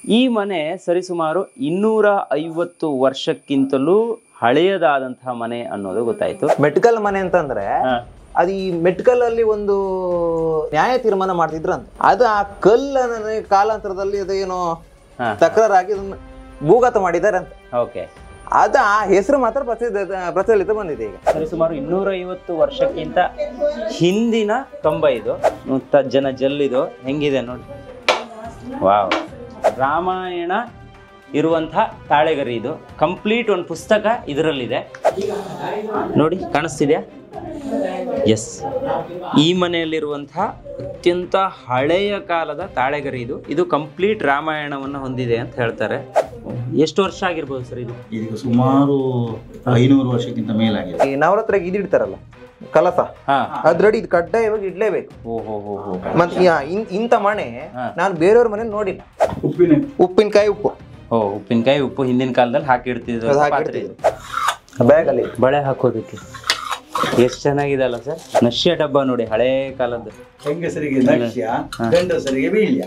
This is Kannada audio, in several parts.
ಈ ಮನೆ ಸರಿಸುಮಾರು 250 ವರ್ಷಕ್ಕಿಂತಲೂ ಹಳೆಯದಾದಂತಹ ಮನೆ ಅನ್ನೋದು ಗೊತ್ತಾಯ್ತು. ಮೆಟ್ಕಲ್ ಮನೆ ಅಂತಂದ್ರೆ ಅದು ಈ ಮೆಟ್ಕಲ್ ಅಲ್ಲಿ ಒಂದು ನ್ಯಾಯ ತೀರ್ಮಾನ ಮಾಡ್ತಿದ್ರಂತ. ಅದು ಆ ಕಲ್ಲನ್ನ ಕಾಲಾಂತರದಲ್ಲಿ ಅದು ಏನೋ ತಕರಾರಾಗಿ ಭೂಗತ ಮಾಡಿದ್ದಾರೆ ಅಂತ. ಓಕೆ, ಅದ ಆ ಹೆಸರು ಮಾತ್ರ ಪ್ರಚಲಿತ ಬಂದಿದೆ ಈಗ. ಸರಿಸುಮಾರು 250 ವರ್ಷಕ್ಕಿಂತ ಹಿಂದಿನ ಕಂಬ ಇದು. ತಜ್ಜನ ಜಲ್ಲಿದು ಹೆಂಗಿದೆ ನೋಡಿ. ವಾವ್, ರಾಮಾಯಣ ಇರುವಂತಹ ತಾಳೆಗರಿ ಇದು. ಕಂಪ್ಲೀಟ್ ಒಂದು ಪುಸ್ತಕ ಇದರಲ್ಲಿದೆ ನೋಡಿ, ಕಾಣಿಸ್ತಿದ್ಯಾ? ಎಸ್, ಈ ಮನೆಯಲ್ಲಿರುವಂತಹ ಅತ್ಯಂತ ಹಳೆಯ ಕಾಲದ ತಾಳೆಗರಿ ಇದು. ಇದು ಕಂಪ್ಲೀಟ್ ರಾಮಾಯಣವನ್ನು ಹೊಂದಿದೆ ಅಂತ ಹೇಳ್ತಾರೆ. ಎಷ್ಟು ವರ್ಷ ಆಗಿರ್ಬೋದು ಸರ್ ಇದು? ಇದೀಗ ಸುಮಾರು 500 ವರ್ಷಕ್ಕಿಂತ ಮೇಲಾಗಿದೆ. ಈ ನವರಾತ್ರಿಗೆ ಇದಿಡ್ತಾರಲ್ಲ ಕಲಸ, ಅದ್ರಡಿ ಇದು ಕಡ್ಡಾಯವಾಗಿ ಇಡ್ಲೇಬೇಕು. ಮತ್ತೆ ಇಂಥ ಮನೆ ನಾನು ಬೇರೆಯವ್ರ ಮನೆ ನೋಡಿಲ್ಲ. ಉಪ್ಪಿನಕಾಯಿ ಉಪ್ಪು ಉಪ್ಪಿನಕಾಯಿ ಉಪ್ಪು ಹಿಂದಿನ ಕಾಲದಲ್ಲಿ ಹಾಕಿಡ್ತಿದ್ರು. ಬ್ಯಾಗ್ ಅಲ್ಲಿ ಬಳೆ ಹಾಕೋದಕ್ಕೆ ಎಷ್ಟು ಚೆನ್ನಾಗಿದೆ ಅಲ್ಲ ಸರ್. ನಶ್ಯ ಡಬ್ಬ ನೋಡಿ, ಹಳೇ ಕಾಲದ್ದು. ಹೆಂಗಸರಿಗೆ ನಶ್ಯ, ಗಂಡಸರಿಗೆ ವೀಳ್ಯ.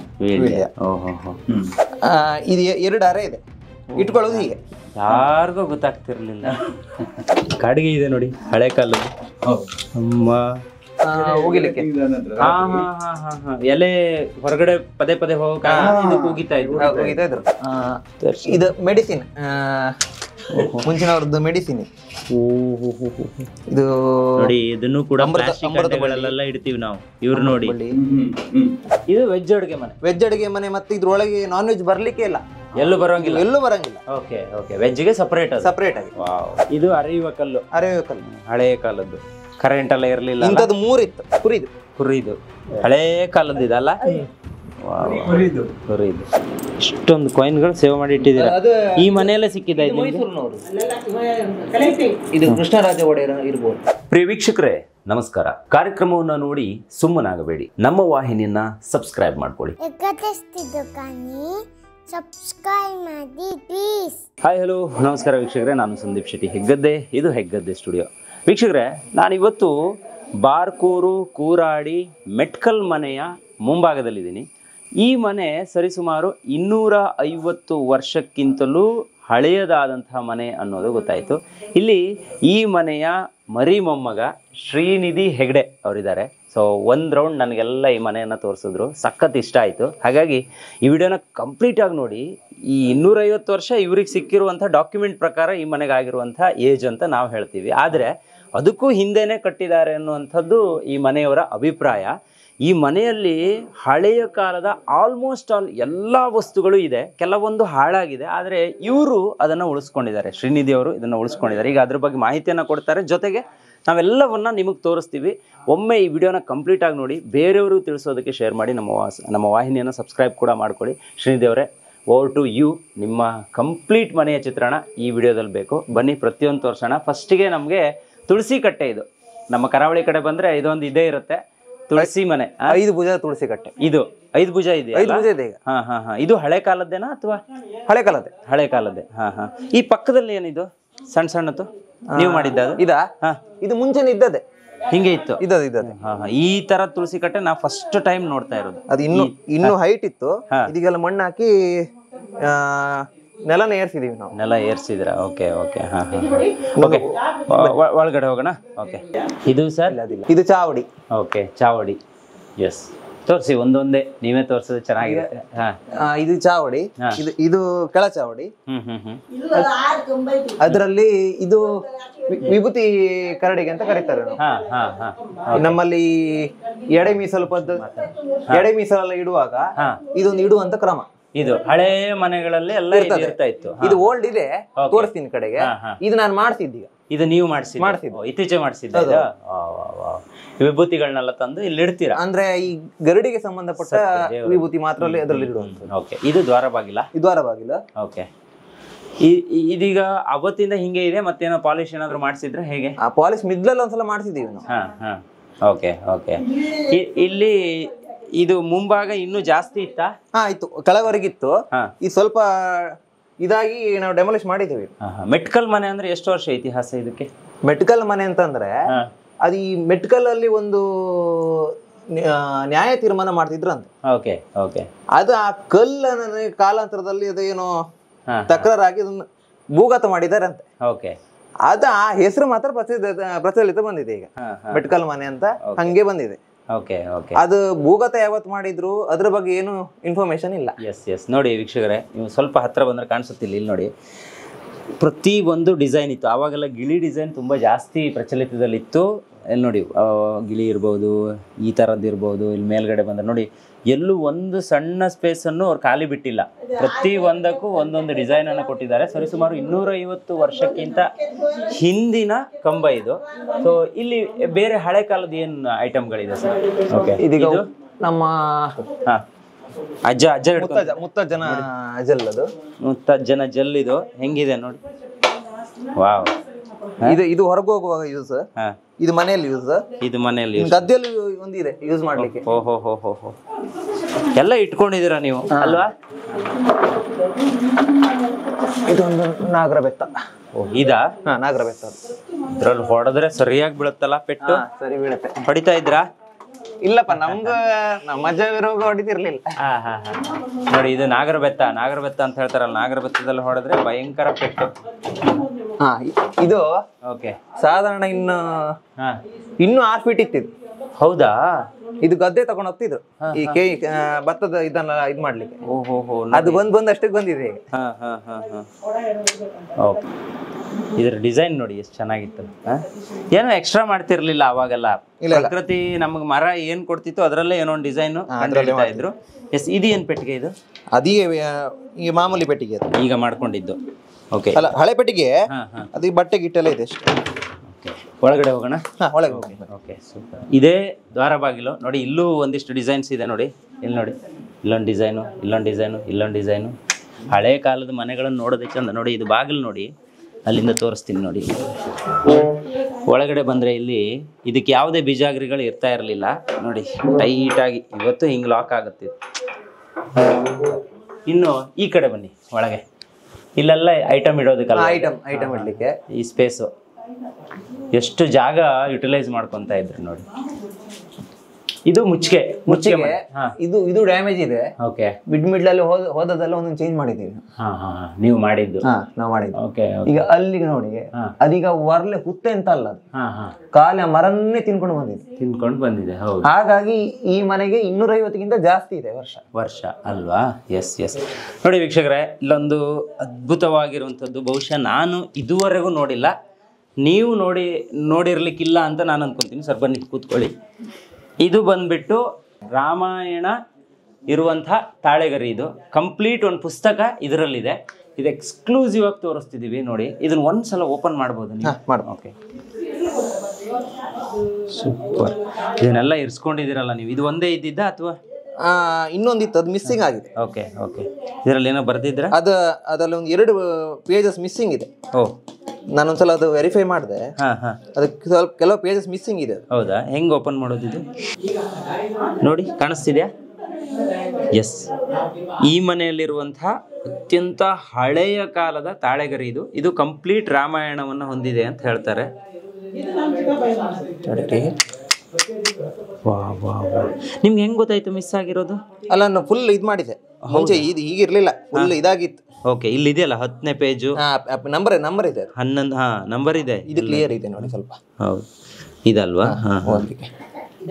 ಇದು 2 ಅರೆ ಇದೆ, ಇಟ್ಕೊಳ್ಳೋದು ಹೀಗೆ. ಯಾರಿಗೂ ಗೊತ್ತಾಗ್ತಿರ್ಲಿಲ್ಲ. ಕಾಡಿಗೆ ಇದೆ ನೋಡಿ, ಹಳೆ ಕಾಲದ್ದು. ಅಮ್ಮ ಹೋಗಿಲಿಕ್ಕೆ ಎಲೆ ಹೊರಗಡೆ ಪದೇ ಪದೇ ಹೋಗಕ್ಕೆ ಹೋಗಿತಾ ಇದ್ರು. ಇದು ಮೆಡಿಸಿನ್, ಮುಂಚಿನವ್ರದ್ದು ಮೆಡಿಸಿನ್ ಇದು ನೋಡಿ. ಇದನ್ನು ಕೂಡ ಪ್ಲಾಸ್ಟಿಕ್ಗಳೆಲ್ಲ ಇಡ್ತೀವಿ ನಾವು. ಇವ್ರು ನೋಡಿ, ಇದು ವೆಜ್ ಅಡುಗೆ ಮನೆ. ವೆಜ್ ಅಡುಗೆ ಮನೆ. ಮತ್ತೆ ಇದ್ರೊಳಗೆ ನಾನ್ ವೆಜ್ ಬರ್ಲಿಕ್ಕೆ ಇಲ್ಲ, ಎಲ್ಲೂ ಬರೋಂಗಿಲ್ಲ. ಓಕೆ ಓಕೆ, ವೆಜ್ಗೆ ಸಪರೇಟ್ ಆಗಿ. ಇದು ಅರೆಯುವ ಕಲ್ಲು, ಹಳೆಯ ಕಾಲದ್ದು. ಕರೆಂಟ್ ಎಲ್ಲ ಇರಲಿಲ್ಲ. ಇಂಥದ್ದು 3 ಇತ್ತು. ಕುರಿದು ಹಳೇ ಕಾಲದ್ದು ಇದಲ್ಲ. ಕುರಿದು ಇಷ್ಟೊಂದು ಕಾಯಿನ್ಗಳು ಸೇವ್ ಮಾಡಿ ಇಟ್ಟಿದ್ದೀರಾ. ಈ ಮನೆಯಲ್ಲೇ ಸಿಕ್ಕಿದ ಇದು ಕೃಷ್ಣರಾಜ ಒಡೆಯರ್ ಇರ್ಬೋದು. ಪ್ರಿಯ ವೀಕ್ಷಕರೇ ನಮಸ್ಕಾರ. ಕಾರ್ಯಕ್ರಮವನ್ನು ನೋಡಿ ಸುಮ್ಮನಾಗಬೇಡಿ, ನಮ್ಮ ವಾಹಿನಿಯನ್ನ ಸಬ್ಸ್ಕ್ರೈಬ್ ಮಾಡ್ಕೊಳ್ಳಿ. ಹಾಯ್ ಹಲೋ ನಮಸ್ಕಾರ ವೀಕ್ಷಕರೇ, ನಾನು ಸಂದೀಪ್ ಶೆಟ್ಟಿ ಹೆಗ್ಗದ್ದೆ. ಇದು ಹೆಗ್ಗದ್ದೆ ಸ್ಟುಡಿಯೋ. ವೀಕ್ಷಕರೇ, ನಾನಿವತ್ತು ಬಾರ್ಕೂರು ಕೂರಾಡಿ ಮೆಟ್ಕಲ್ ಮನೆಯ ಮುಂಭಾಗದಲ್ಲಿದ್ದೀನಿ. ಈ ಮನೆ ಸರಿಸುಮಾರು 250 ವರ್ಷಕ್ಕಿಂತಲೂ ಹಳೆಯದಾದಂತಹ ಮನೆ ಅನ್ನೋದು ಗೊತ್ತಾಯಿತು. ಇಲ್ಲಿ ಈ ಮನೆಯ ಮರಿ ಮೊಮ್ಮಗ ಶ್ರೀನಿಧಿ ಹೆಗ್ಡೆ ಅವರಿದ್ದಾರೆ. ಸೊ ಒಂದು ರೌಂಡ್ ನನಗೆಲ್ಲ ಈ ಮನೆಯನ್ನು ತೋರಿಸಿದ್ರು, ಸಖತ್ ಇಷ್ಟ ಆಯಿತು. ಹಾಗಾಗಿ ಈ ವಿಡಿಯೋನ ಕಂಪ್ಲೀಟಾಗಿ ನೋಡಿ. ಈ 250 ವರ್ಷ ಇವ್ರಿಗೆ ಸಿಕ್ಕಿರುವಂಥ ಡಾಕ್ಯುಮೆಂಟ್ ಪ್ರಕಾರ ಈ ಮನೆಗೆ ಆಗಿರುವಂಥ ಏಜ್ ಅಂತ ನಾವು ಹೇಳ್ತೀವಿ. ಆದರೆ ಅದಕ್ಕೂ ಹಿಂದೆನೇ ಕಟ್ಟಿದ್ದಾರೆ ಅನ್ನುವಂಥದ್ದು ಈ ಮನೆಯವರ ಅಭಿಪ್ರಾಯ. ಈ ಮನೆಯಲ್ಲಿ ಹಳೆಯ ಕಾಲದ ಆಲ್ಮೋಸ್ಟ್ ಆಲ್ ಎಲ್ಲ ವಸ್ತುಗಳು ಇದೆ. ಕೆಲವೊಂದು ಹಾಳಾಗಿದೆ, ಆದರೆ ಇವರು ಅದನ್ನು ಉಳಿಸ್ಕೊಂಡಿದ್ದಾರೆ. ಶ್ರೀನಿಧಿ ಅವರು ಇದನ್ನು ಉಳಿಸ್ಕೊಂಡಿದ್ದಾರೆ. ಈಗ ಅದ್ರ ಬಗ್ಗೆ ಮಾಹಿತಿಯನ್ನು ಕೊಡ್ತಾರೆ, ಜೊತೆಗೆ ನಾವೆಲ್ಲವನ್ನ ನಿಮಗೆ ತೋರಿಸ್ತೀವಿ. ಒಮ್ಮೆ ಈ ವಿಡಿಯೋನ ಕಂಪ್ಲೀಟಾಗಿ ನೋಡಿ, ಬೇರೆಯವರು ತಿಳಿಸೋದಕ್ಕೆ ಶೇರ್ ಮಾಡಿ, ನಮ್ಮ ವಾಹಿನಿಯನ್ನು ಸಬ್ಸ್ಕ್ರೈಬ್ ಕೂಡ ಮಾಡ್ಕೊಳ್ಳಿ. ಶ್ರೀನಿಧಿ ಅವರೇ, ಓವರ್ ಟು ಯು. ನಿಮ್ಮ ಕಂಪ್ಲೀಟ್ ಮನೆಯ ಚಿತ್ರಣ ಈ ವಿಡಿಯೋದಲ್ಲಿ ಬೇಕು. ಬನ್ನಿ ಪ್ರತಿಯೊಂದು ತೋರಿಸೋಣ. ಫಸ್ಟಿಗೆ ನಮಗೆ ತುಳಸಿ ಕಟ್ಟೆ. ಇದು ನಮ್ಮ ಕರಾವಳಿ ಕಡೆ ಬಂದರೆ ಇದೊಂದು ಇದೇ ಇರುತ್ತೆ, ತುಳಸಿ ಮನೆ. 5 ಭುಜ ತುಳಸಿ ಕಟ್ಟೆ. ಇದು 5 ಭುಜ ಇದೆ. 5 ಭುಜ ಇದೆ. ಇದು ಹಳೆ ಕಾಲದ್ದೇನಾ ಅಥವಾ ಹಳೆ ಕಾಲದ್ದೇ? ಈ ಪಕ್ಕದಲ್ಲಿ ಏನಿದು ಸಣ್ಣ ಸಣ್ಣದು ನೀವು ಮಾಡಿದ್ದ? ಇದು ಮುಂಚೆನೆ ಇದ್ದದೆ, ಹಿಂಗೆ ಇತ್ತು. ಈ ತರ ತುಳಸಿ ಕಟ್ಟೆ ನಾವು ಫಸ್ಟ್ ಟೈಮ್ ನೋಡ್ತಾ ಇರೋದು. ಅದು ಇನ್ನು ಹೈಟ್ ಇತ್ತು. ಇದೀಗೆಲ್ಲ ಮಣ್ಣು ಹಾಕಿ ನೆಲನ ಏರ್ಸಿದೀವಿ ನಾವು. ನೆಲ ಏರ್ಸಿದ್ರ? Okay okay. ಒಳಗಡೆ ಹೋಗೋಣ. ಓಕೆ, ಇದು ಸರ್ ಇದು ಚಾವಡಿ. ಓಕೆ, ಚಾವಡಿ. ಎಸ್, ತೋರಿಸಿ ಒಂದೊಂದೇ, ನೀವೇ ತೋರಿಸೋದು ಚೆನ್ನಾಗಿರುತ್ತೆ. ಇದು ಚಾವಡಿ. ಇದು ಕೆಳ ಚಾವಡಿ. ಅದರಲ್ಲಿ ಇದು ವಿಭೂತಿ ಕರಡಿಗೆ ಅಂತ ಕರೀತಾರೆ. ನಮ್ಮಲ್ಲಿ ಎಡೆ ಮೀಸಲು ಎಡೆ ಮೀಸಲೆಲ್ಲ ಇಡುವಾಗ ಇದೊಂದು ಇಡುವಂತ ಕ್ರಮ. ಇದು ಹಳೆ ಮನೆಗಳಲ್ಲಿ ಎಲ್ಲ ಇರ್ತಾ ಇತ್ತು. ಇದು ಓಲ್ಡ್ ಇದೆ, ತೋರಿಸ್ತೀನಿ ಕಡೆಗೆ. ಇದು ನಾನು ಮಾಡ್ತಿದ್ದೀಗ. ಇದು ನೀವು ಮಾಡಿಸಿದ್ದು? ಇತ್ತೀಚೆಗೆ ಮಾಡಿಸಿದ್ದ ವಿಭೂತಿಗಳನ್ನೆಲ್ಲ ತಂದು ಇಲ್ಲಿ ಇಡ್ತೀರಾ? ಅಂದ್ರೆ ಈ ಗರಡಿಗೆ ಸಂಬಂಧಪಟ್ಟ ವಿಭೂತಿ ಮಾತ್ರ ಅದರಲ್ಲಿ ಇಡುವಂಥದ್ದು. ಓಕೆ, ಇದು ದ್ವಾರ ಬಾಗಿಲ? ದ್ವಾರ ಬಾಗಿಲ. ಓಕೆ, ಇದೀಗ ಅವತ್ತಿಂದ ಹಿಂಗೆ ಇದೆ, ಮತ್ತೇನೋ ಪಾಲಿಶ್ ಏನಾದ್ರು ಮಾಡಿಸಿದ್ರೆ ಹೇಗೆ? ಪಾಲಿಶ್ ಮಿಡ್ಲಲ್ಲಿ ಒಂದ್ಸಲ ಮಾಡಿಸಿದೀವಿ ನಾವು. Okay okay. ಇಲ್ಲಿ ಇದು ಮುಂಭಾಗ ಇನ್ನೂ ಜಾಸ್ತಿ ಇತ್ತಾ? ಇತ್ತು, ಕೆಳವರೆಗಿತ್ತು. ಈ ಸ್ವಲ್ಪ ಇದಾಗಿ ನಾವು ಡೆಮಾಲಿಷ್ ಮಾಡಿದ್ದೀವಿ. ಮೆಟ್ಕಲ್ ಮನೆ ಅಂದ್ರೆ ಎಷ್ಟು ವರ್ಷ ಇತಿಹಾಸ ಇದಕ್ಕೆ? ಮೆಟ್ಕಲ್ ಮನೆ ಅಂತಂದ್ರೆ ಅದು ಈ ಮೆಟ್ಕಲ್ ಅಲ್ಲಿ ಒಂದು ನ್ಯಾಯ ತೀರ್ಮಾನ ಮಾಡ್ತಿದ್ರು ಅಂತ. Okay okay. ಅದು ಆ ಕಲ್ಲನ್ನ ಕಾಲಾಂತರದಲ್ಲಿ ಅದು ಏನೋ ತಕರಾರಾಗಿ ಅದನ್ನ ಭೂಗತ ಮಾಡಿದ್ದಾರೆ ಅಂತ. ಓಕೆ. ಅದು ಆ ಹೆಸರು ಮಾತ್ರ ಪ್ರಚಲಿತ ಬಂದಿದೆ ಈಗ, ಮೆಟ್ಕಲ್ ಮನೆ ಅಂತ ಹಂಗೆ ಬಂದಿದೆ. Okay okay. ಅದು ಭೂಗತ ಯಾವತ್ತು ಮಾಡಿದ್ರು ಅದ್ರ ಬಗ್ಗೆ ಏನು ಇನ್ಫಾರ್ಮೇಶನ್ ಇಲ್ಲ. Yes yes. ನೋಡಿ ವೀಕ್ಷಕರೇ, ನೀವು ಸ್ವಲ್ಪ ಹತ್ರ ಬಂದ್ರೆ ಕಾಣಿಸುತ್ತಿಲ್ಲ, ಇಲ್ಲಿ ನೋಡಿ ಪ್ರತಿ ಒಂದು ಡಿಸೈನ್ ಇತ್ತು. ಆವಾಗೆಲ್ಲ ಗಿಳಿ ಡಿಸೈನ್ ತುಂಬ ಜಾಸ್ತಿ ಪ್ರಚಲಿತದಲ್ಲಿತ್ತು. ಇಲ್ಲಿ ನೋಡಿ ಗಿಳಿ ಇರ್ಬೋದು, ಈ ಥರದ್ದು ಇರ್ಬೋದು. ಇಲ್ಲಿ ಮೇಲ್ಗಡೆ ಬಂದರೆ ನೋಡಿ ಎಲ್ಲೂ ಒಂದು ಸಣ್ಣ ಸ್ಪೇಸನ್ನು ಅವ್ರು ಖಾಲಿ ಬಿಟ್ಟಿಲ್ಲ. ಪ್ರತಿ ಒಂದಕ್ಕೂ ಒಂದೊಂದು ಡಿಸೈನನ್ನು ಕೊಟ್ಟಿದ್ದಾರೆ. ಸರಿಸುಮಾರು 250 ವರ್ಷಕ್ಕಿಂತ ಹಿಂದಿನ ಕಂಬ ಇದು. ಸೊ ಇಲ್ಲಿ ಬೇರೆ ಹಳೆ ಕಾಲದ ಏನು ಐಟಮ್ಗಳಿದೆ ಸರ್? ಓಕೆ. ಇದೀಗ ನಮ್ಮ ಅಜ್ಜ ಮುತ್ತಜ್ಜನ ಜಲ್, ಅದು ಮುತ್ತಜ್ಜನ ಜಲ್. ಇದು ಹೆಂಗಿದೆ ನೋಡಿ, ವಾವ್. ಇದು ಹೊರಗೆ ಹೋಗುವಾಗ ಯೂಸ್, ಇದು ಮನೆಯಲ್ಲಿ ಯೂಸ್, ಇದು ಮನೆಯಲ್ಲಿ ಗದ್ದೆಯಲ್ಲಿ ಒಂದಿದೆ ಯೂಸ್ ಮಾಡ್ಲಿಕ್ಕೆ. ಓಹೋ ಹೋ ಹೋ ಹೋ, ಎಲ್ಲ ಇಟ್ಕೊಂಡಿದ್ದೀರಾ ನೀವು ಅಲ್ವಾ? ಇದೊಂದು ನಾಗರ ಬೆತ್ತ. ಇದಾ? ನಾಗರ ಬೆತ್ತ. ಇದ್ರಲ್ಲಿ ಹೊಡೆದ್ರೆ ಸರಿಯಾಗಿ ಬೀಳುತ್ತಲ್ಲ ಪೆಟ್ಟು? ಸರಿ ಬೀಳುತ್ತೆ. ಹೊಡಿತಾ ಇದ್ರಾ? ಇಲ್ಲಪ್ಪ, ನಮ್ಗ ನಮ್ಮ ಅಜ್ಜ ವಿರೋಗ ಹೊಡಿತಿರ್ಲಿಲ್ಲ. ನೋಡಿ ಇದು ನಾಗರ ಬೆತ್ತ. ನಾಗರ ಬೆತ್ತ ಅಂತ ಹೇಳ್ತಾರಲ್ಲ, ನಾಗರ ಬೆತ್ತದಲ್ಲಿ ಹೊಡೆದ್ರೆ ಭಯಂಕರ ಪೆಟ್ಟು. ಇದು ಓಕೆ. ಸಾಧಾರಣ ಇನ್ನು 6 ಫೀಟ್ ಇತ್ತಿದ್ದು. ಹೌದಾ? ಇದು ಗದ್ದೆ ತಗೊಂಡ್ ಹೋಗ್ತಿದ್ರು ಈ ಭತ್ತದ ಇದನ್ನ ಇದ್ ಮಾಡ್ಲಿಕ್ಕೆ. ಅದು ಬಂದ್ ಅಷ್ಟಕ್ಕೆ ಬಂದಿದೆ ಈಗ. ಇದ್ರ ಡಿಸೈನ್ ನೋಡಿ ಎಷ್ಟು ಚೆನ್ನಾಗಿತ್ತು. ಏನೋ ಎಕ್ಸ್ಟ್ರಾ ಮಾಡ್ತಿರ್ಲಿಲ್ಲ ಅವಾಗೆಲ್ಲ. ಪ್ರಕೃತಿ ನಮ್ಗೆ ಮರ ಏನ್ ಕೊಡ್ತಿತ್ತು ಅದರಲ್ಲೇ ಏನೋ ಒಂದು ಡಿಸೈನ್ ಇದ್ರು. ಎಸ್. ಇದು ಏನ್ ಪೆಟ್ಟಿಗೆ? ಇದು ಈ ಮಾಮೂಲಿ ಪೆಟ್ಟಿಗೆ ಈಗ ಮಾಡ್ಕೊಂಡಿದ್ದು. ಓಕೆ. ಅಲ್ಲ, ಹಳೆ ಪೆಟ್ಟಿಗೆ. ಅದು ಬಟ್ಟೆ ಗಿಟ್ಟೆಲ್ಲ ಇದೆ ಅಷ್ಟೇ. ಒಳಗಡೆ ಹೋಗೋಣ. ಒಳಗೆ. Okay, super. ಇದೇ ದ್ವಾರ ಬಾಗಿಲು ನೋಡಿ. ಇಲ್ಲೂ ಒಂದಿಷ್ಟು ಡಿಸೈನ್ಸ್ ಇದೆ ನೋಡಿ. ಇಲ್ಲಿ ನೋಡಿ, ಇಲ್ಲೊಂದು ಡಿಸೈನು, ಇಲ್ಲೊಂದು ಡಿಸೈನು, ಇಲ್ಲೊಂದು ಡಿಸೈನು. ಹಳೆ ಕಾಲದ ಮನೆಗಳನ್ನು ನೋಡೋದಕ್ಕೆ ಚಂದ. ನೋಡಿ ಇದು ಬಾಗಿಲು ನೋಡಿ, ಅಲ್ಲಿಂದ ತೋರಿಸ್ತೀನಿ ನೋಡಿ. ಒಳಗಡೆ ಬಂದರೆ ಇಲ್ಲಿ ಇದಕ್ಕೆ ಯಾವುದೇ ಬೀಜಾಗ್ರಿಗಳು ಇರ್ತಾ ಇರಲಿಲ್ಲ ನೋಡಿ, ಟೈಟಾಗಿ. ಇವತ್ತು ಹಿಂಗೆ ಲಾಕ್ ಆಗುತ್ತೆ. ಇನ್ನು ಈ ಕಡೆ ಬನ್ನಿ ಒಳಗೆ. ಇಲ್ಲೆಲ್ಲ ಐಟಮ್ ಇಡೋದಕ್ಕಲ್ಲ, ಐಟಮ್ ಇಡ್ಲಿಕ್ಕೆ ಈ ಸ್ಪೇಸು ಎಷ್ಟು ಜಾಗ ಯುಟಿಲೈಸ್ ಮಾಡ್ಕೊಂತ ಇದ್ರು ನೋಡಿ. ಇದು ಮುಚ್ಚಿಗೆ. ಇದು ಡ್ಯಾಮೇಜ್ ಇದೆ. ಓಕೆ. ಮಿಡ್ಲಲ್ಲಿ ಹೋದದೆಲ್ಲ ಒಂದೊಂದು ಚೇಂಜ್ ಮಾಡಿದ್ದೀವಿ. ನೀವು ಮಾಡಿದ್ದು? ನಾವು ಮಾಡಿದ್ದು. ಓಕೆ. ಈಗ ಅಲ್ಲಿಗೆ ನೋಡಿ, ಅದೀಗ ವರ್ಲೆ ಹುತ್ತೆ ಅಂತ ಅಲ್ಲ, ಕಾಲ ಮರನ್ನೇ ತಿನ್ಕೊಂಡು ಬಂದಿದೆ. ಹೌದು. ಹಾಗಾಗಿ ಈ ಮನೆಗೆ 250ಕ್ಕಿಂತ ಜಾಸ್ತಿ ಇದೆ ವರ್ಷ ಅಲ್ವಾ? Yes yes. ನೋಡಿ ವೀಕ್ಷಕರೇ, ಇಲ್ಲೊಂದು ಅದ್ಭುತವಾಗಿರುವಂಥದ್ದು ಬಹುಶಃ ನಾನು ಇದುವರೆಗೂ ನೋಡಿಲ್ಲ. ನೀವು ನೋಡಿರ್ಲಿಕ್ಕಿಲ್ಲ ಅಂತ ನಾನು ಅನ್ಕೊಂತೀನಿ. ಸರ್ ಬನ್ನಿ ಕೂತ್ಕೊಳ್ಳಿ. ಇದು ಬಂದ್ಬಿಟ್ಟು ರಾಮಾಯಣ ಇರುವಂಥ ತಾಳೆಗರಿ. ಇದು ಕಂಪ್ಲೀಟ್ ಒಂದು ಪುಸ್ತಕ ಇದರಲ್ಲಿದೆ. ಇದು ಎಕ್ಸ್ಕ್ಲೂಸಿವ್ ಆಗಿ ತೋರಿಸ್ತಿದ್ದೀವಿ ನೋಡಿ. ಇದನ್ನ ಒಂದ್ಸಲ ಓಪನ್ ಮಾಡ್ಬೋದು ನೀವು? Okay, super. ಇದನ್ನೆಲ್ಲ ಇರಿಸ್ಕೊಂಡಿದ್ದೀರಲ್ಲ ನೀವು. ಇದು ಒಂದೇ ಇದ್ದಿದ್ದ ಅಥವಾ ಇನ್ನೊಂದಿತ್ತು? ಅದು ಮಿಸ್ಸಿಂಗ್ ಆಗಿದೆ. Okay okay. ಇದರಲ್ಲಿ ಏನೋ ಬರ್ದಿದ್ರ? ಅದರಲ್ಲಿ ಒಂದು 2 ಪೇಜಸ್ ಮಿಸ್ಸಿಂಗ್ ಇದೆ. ನಾನೊಂದ್ಸಲ ಅದು ವೆರಿಫೈ ಮಾಡಿದೆ. ಅದಕ್ಕೆ ಸ್ವಲ್ಪ ಕೆಲವು ಪೇಜಸ್ ಮಿಸ್ಸಿಂಗ್ ಇದೆ. ಹೌದಾ? ಹೆಂಗ್ ಓಪನ್ ಮಾಡೋದಿದು? ನೋಡಿ, ಕಾಣಿಸ್ತಿದ್ಯಾ? ಎಸ್. ಈ ಮನೆಯಲ್ಲಿರುವಂತಹ ಅತ್ಯಂತ ಹಳೆಯ ಕಾಲದ ತಾಳೆಗರಿ ಇದು. ಇದು ಕಂಪ್ಲೀಟ್ ರಾಮಾಯಣವನ್ನು ಹೊಂದಿದೆ ಅಂತ ಹೇಳ್ತಾರೆ. ನಿಮ್ಗೆ ಹೆಂಗ್ ಗೊತ್ತಾಯ್ತು ಮಿಸ್ ಆಗಿರೋದು? ಅಲ್ಲ, ನಾನು ಫುಲ್ ಇದು ಮಾಡಿದೆ. ಮುಂಚೆ ಇದು ಹೀಗಿರ್ಲಿಲ್ಲ, ಫುಲ್ ಇದಾಗಿತ್ತು. ಓಕೆ. ಇಲ್ಲಿ ಇದೆಯಲ್ಲ 10ನೇ ಪೇಜು, ನಂಬರ್ ಇದೆ. 11 ನಂಬರ್ ಇದೆ. ಇದು ಕ್ಲಿಯರ್ ಇದೆ ನೋಡಿ ಸ್ವಲ್ಪ. ಹೌದು, ಇದಲ್ವಾ?